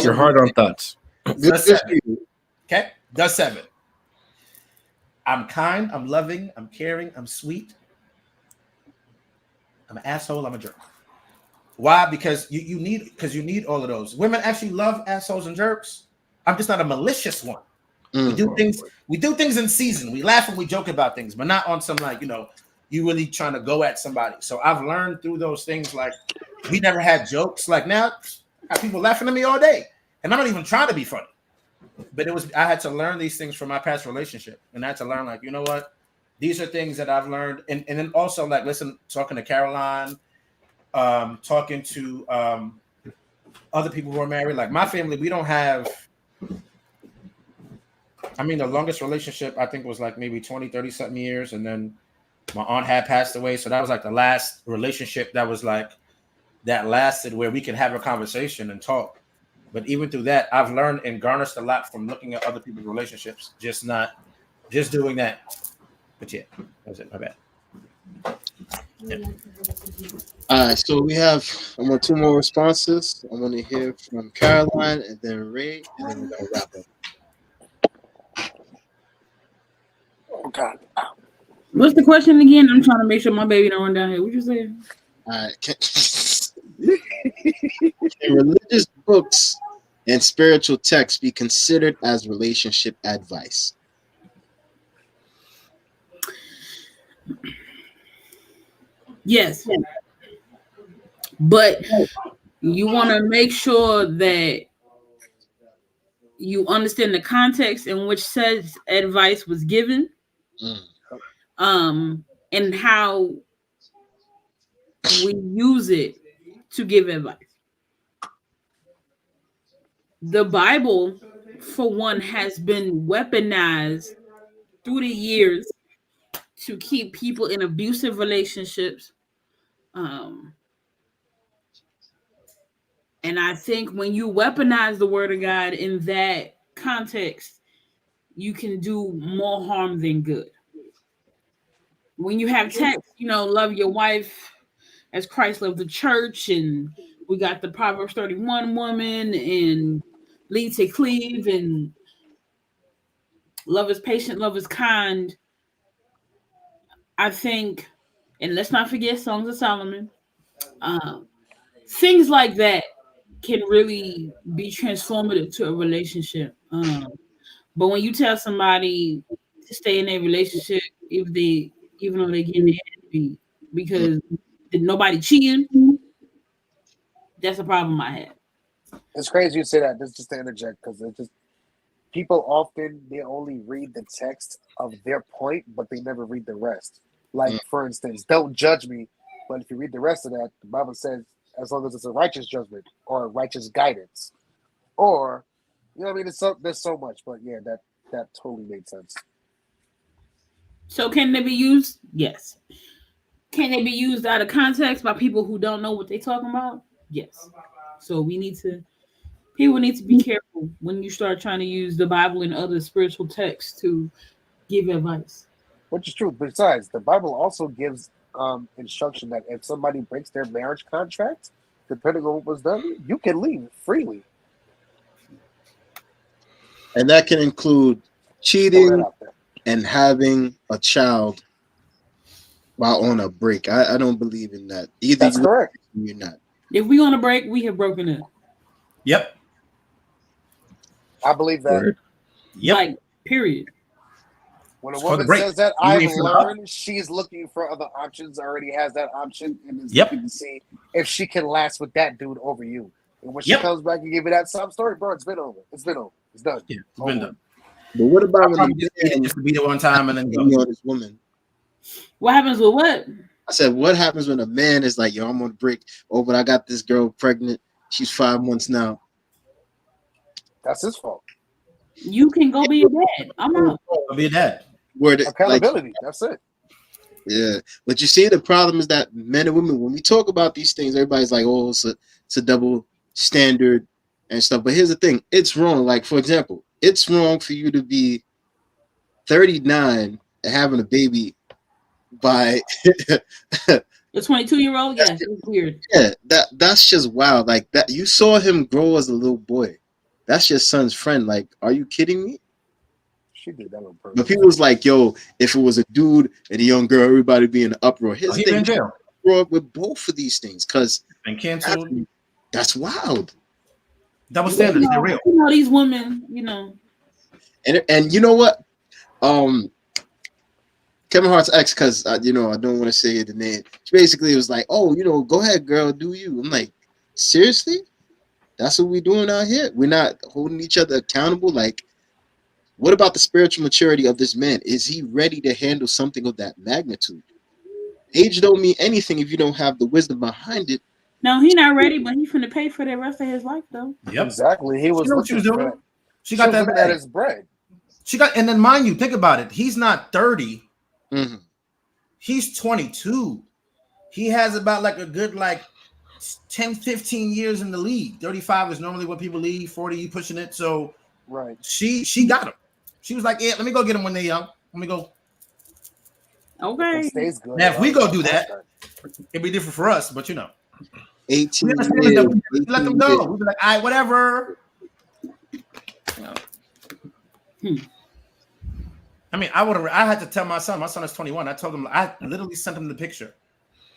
You're hard on thoughts. Does 7. Okay? Does 7. I'm kind, I'm loving, I'm caring, I'm sweet. I'm an asshole, I'm a jerk. Why? Because you need all of those. Women actually love assholes and jerks. I'm just not a malicious one. We do things in season. We laugh and we joke about things, but not on some like, you really trying to go at somebody. So I've learned through those things, like we never had jokes. Like now I have people laughing at me all day. And I'm not even trying to be funny. But I had to learn these things from my past relationship. And I had to learn, like, you know what? These are things that I've learned. And then also like talking to Caroline, talking to other people who are married. Like my family, we don't have, the longest relationship I think was like maybe 20, 30 something years. And then my aunt had passed away. So that was like the last relationship that was like, that lasted where we could have a conversation and talk. But even through that, I've learned and garnished a lot from looking at other people's relationships, just doing that. But yeah, that was it. My bad. Yeah. All right, so we have 2 more responses. I want to hear from Caroline and then Ray, and then we're gonna wrap up. Oh God. What's the question again? I'm trying to make sure my baby don't run down here. What you say? All right. Can religious books and spiritual texts be considered as relationship advice? Yes. But you want to make sure that you understand the context in which said advice was given, and how we use it to give advice. The Bible, for one, has been weaponized through the years to keep people in abusive relationships. And I think when you weaponize the word of God in that context, you can do more harm than good. When you have text, love your wife as Christ loved the church, and we got the Proverbs 31 woman, and lead to cleave, and love is patient, love is kind. I think, and let's not forget Songs of Solomon. Things like that can really be transformative to a relationship. But when you tell somebody to stay in a relationship, even though they getting their head beat because nobody cheating, that's a problem I have. It's crazy you say that. This is just to interject because it's just people often they only read the text of their point, but they never read the rest. Like for instance, don't judge me, but if you read the rest of that, the Bible says as long as it's a righteous judgment or a righteous guidance, or you know what I mean. There's so much, but yeah, that totally made sense. So can they be used? Yes. Can they be used out of context by people who don't know what they're talking about? Yes. So people need to be careful when you start trying to use the Bible and other spiritual texts to give advice. Which is true. Besides, the Bible also gives instruction that if somebody breaks their marriage contract, depending on what was done, you can leave freely. And that can include cheating and having a child while on a break. I don't believe in that. Either that's correct. You're not. If we on a break, we have broken it. Yep. I believe that. Yep. Like, period. When a woman says that, I've learned she's looking for other options, already has that option, and is looking to see if she can last with that dude over you. And when she comes back and give you that sob story, bro, it's been over. It's been over. It's done. Yeah, it's been done. But what about when just to be there one time and then go on this woman? What happens with what? I said, what happens when a man is like, yo, I'm on a break. Oh, but I got this girl pregnant. She's 5 months now. That's his fault. You can go be a dad. I'm out. Go be a dad. Accountability. That's it. Yeah. But you see, the problem is that men and women, when we talk about these things, everybody's like, oh, it's a double standard and stuff. But here's the thing. It's wrong. Like, for example, it's wrong for you to be 39 and having a baby by the 22-year-old. Yeah, it's weird. Yeah, that's just wild. Like that, you saw him grow as a little boy. That's your son's friend. Like, are you kidding me? She did that on purpose. But people was like, yo, if it was a dude and a young girl, everybody be in an uproar. Here's the thing, in jail. Grow up with both of these things because and canceled. That's wild. Double standards. They're real. You know these women. You know. And you know what? Kevin Hart's ex, because I don't want to say the name. She basically was like, "Oh, go ahead, girl, do you?" I'm like, seriously? That's what we're doing out here? We're not holding each other accountable? Like, what about the spiritual maturity of this man? Is he ready to handle something of that magnitude? Age don't mean anything if you don't have the wisdom behind it. No, he not ready, but he's finna pay for the rest of his life, though. Yep, exactly. He was looking for that. She got that at his bread. She got, and then mind you, think about it. He's not 30. Mm-hmm. He's 22. He has about like a good 10, 15 years in the league. 35 is normally what people leave. 40, you pushing it. So right. She got him. She was like, yeah, let me go get him when they're young. Let me go. Okay. It stays good. Now, if we go do that, it'd be different for us, but 18 years, let them go. We'd be like, all right, whatever. I mean, I had to tell my son is 21. I told him, I literally sent him the picture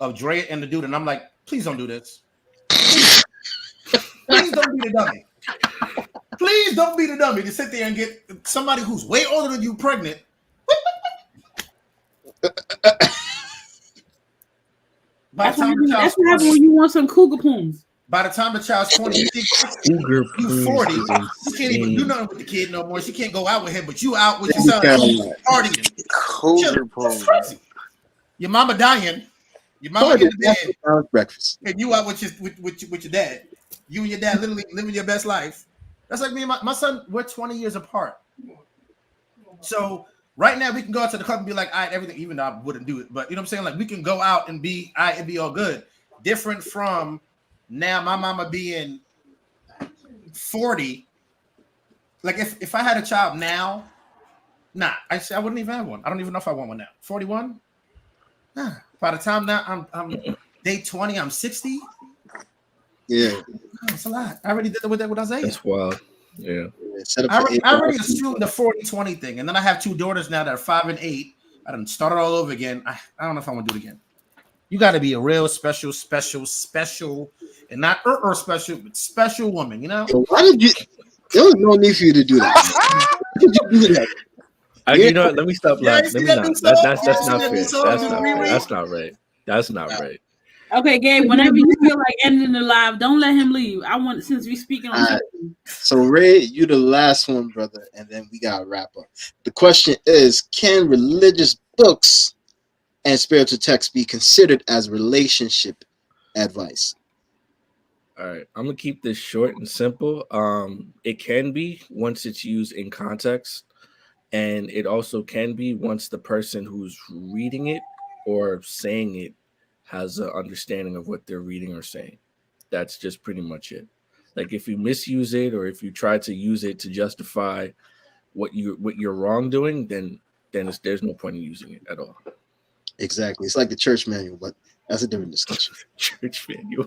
of Dre and the dude, and I'm like, please don't do this. Please don't be the dummy. Please don't be the dummy to sit there and get somebody who's way older than you pregnant. That's what happens when you want some cougar poons. By the time the child's 20, you think you 40, you can't even do nothing with the kid no more. She can't go out with him, but you out with your son partying. Cougar poons. Your mama dying. Your mama in the bed. Breakfast. And you out with your dad. You and your dad literally living your best life. That's like me and my son, we're 20 years apart. So right now we can go out to the club and be like, all right, everything, even though I wouldn't do it, but you know what I'm saying? Like we can go out and be all right and be all good. Different from now my mama being 40. Like if I had a child now, I wouldn't even have one. I don't even know if I want one now. 41? Nah. By the time now I'm day 20, I'm 60. Yeah. That's a lot. I already did it with Isaiah. That's wild. Yeah. I already assumed the 40-20 thing. And then I have 2 daughters now that are 5 and 8. I done started all over again. I don't know if I want to do it again. You got to be a real special, and not special, but special woman, Yo, why did you? There was no need for you to do that. Why did you do that? You know what? Let me stop laughing. Yeah, That's not fair. That's not right. That's not right. Okay, Gabe, whenever you feel like ending the live, don't let him leave. I want, since we speaking on something. So Ray, you the last one, brother, and then we gotta wrap up. The question is, can religious books and spiritual texts be considered as relationship advice? All right, I'm gonna keep this short and simple. It can be once it's used in context, and it also can be once the person who's reading it or saying it has an understanding of what they're reading or saying. That's just pretty much it. Like if you misuse it or if you try to use it to justify what you're wrongdoing, then there's no point in using it at all. Exactly. It's like the church manual, but that's a different discussion. Church manual.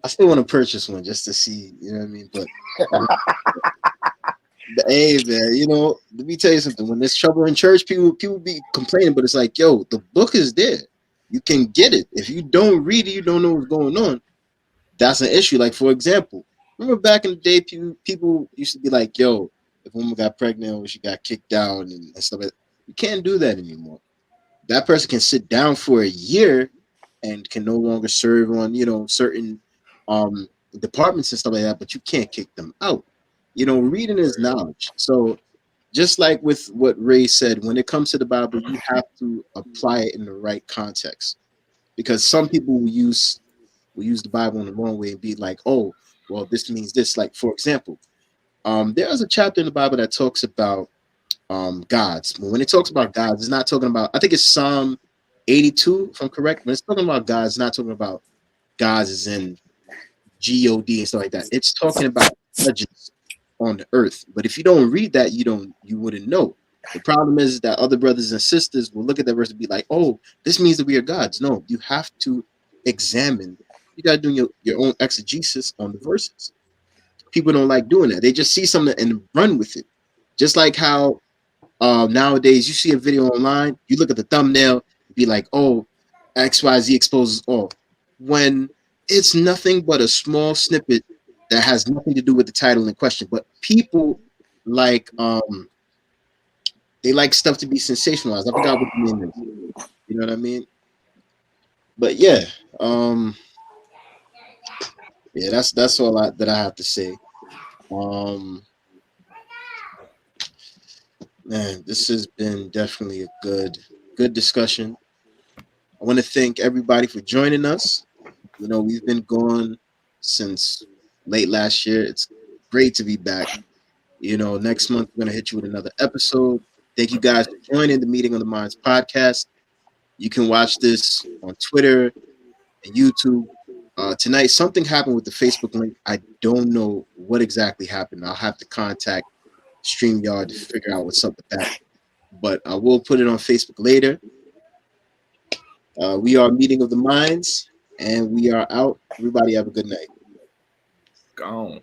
I still want to purchase one just to see, you know what I mean? But hey, man, you know, let me tell you something. When there's trouble in church, people be complaining, but it's like, yo, the book is there. You can get it. If you don't read it, you don't know what's going on. That's an issue. Like, for example, remember back in the day, people used to be like, yo, if a woman got pregnant or she got kicked out and stuff like that, you can't do that anymore. That person can sit down for a year and can no longer serve on, you know, certain departments and stuff like that, but you can't kick them out. You know, reading is knowledge. So just like with what Ray said, when it comes to the Bible, you have to apply it in the right context. Because some people will use the Bible in the wrong way and be like, oh, well, this means this. Like, for example, there's a chapter in the Bible that talks about gods. But when it talks about gods, it's not talking about, I think it's Psalm 82, if I'm correct. When it's talking about gods, it's not talking about gods as in God and stuff like that. It's talking about judges on the earth. But if you don't read that, you wouldn't know. The problem is that other brothers and sisters will look at that verse and be like, oh, this means that we are gods. No, you have to examine. You got to do your own exegesis on the verses. People don't like doing that. They just see something and run with it. Just like how nowadays you see a video online, you look at the thumbnail, be like, oh, XYZ exposes all. When it's nothing but a small snippet that has nothing to do with the title in question. But people like they like stuff to be sensationalized. I forgot what the name is. You know what I mean? But yeah, yeah, that's all that I have to say. Man, this has been definitely a good discussion. I want to thank everybody for joining us. You know, we've been gone since late last year. It's great to be back. You know, next month we're gonna hit you with another episode. Thank you guys for joining the Meeting of the Minds podcast. You can watch this on Twitter and YouTube. Tonight, something happened with the Facebook link. I don't know what exactly happened. I'll have to contact StreamYard to figure out what's up with that. But I will put it on Facebook later. We are Meeting of the Minds, and we are out. Everybody have a good night. Gone.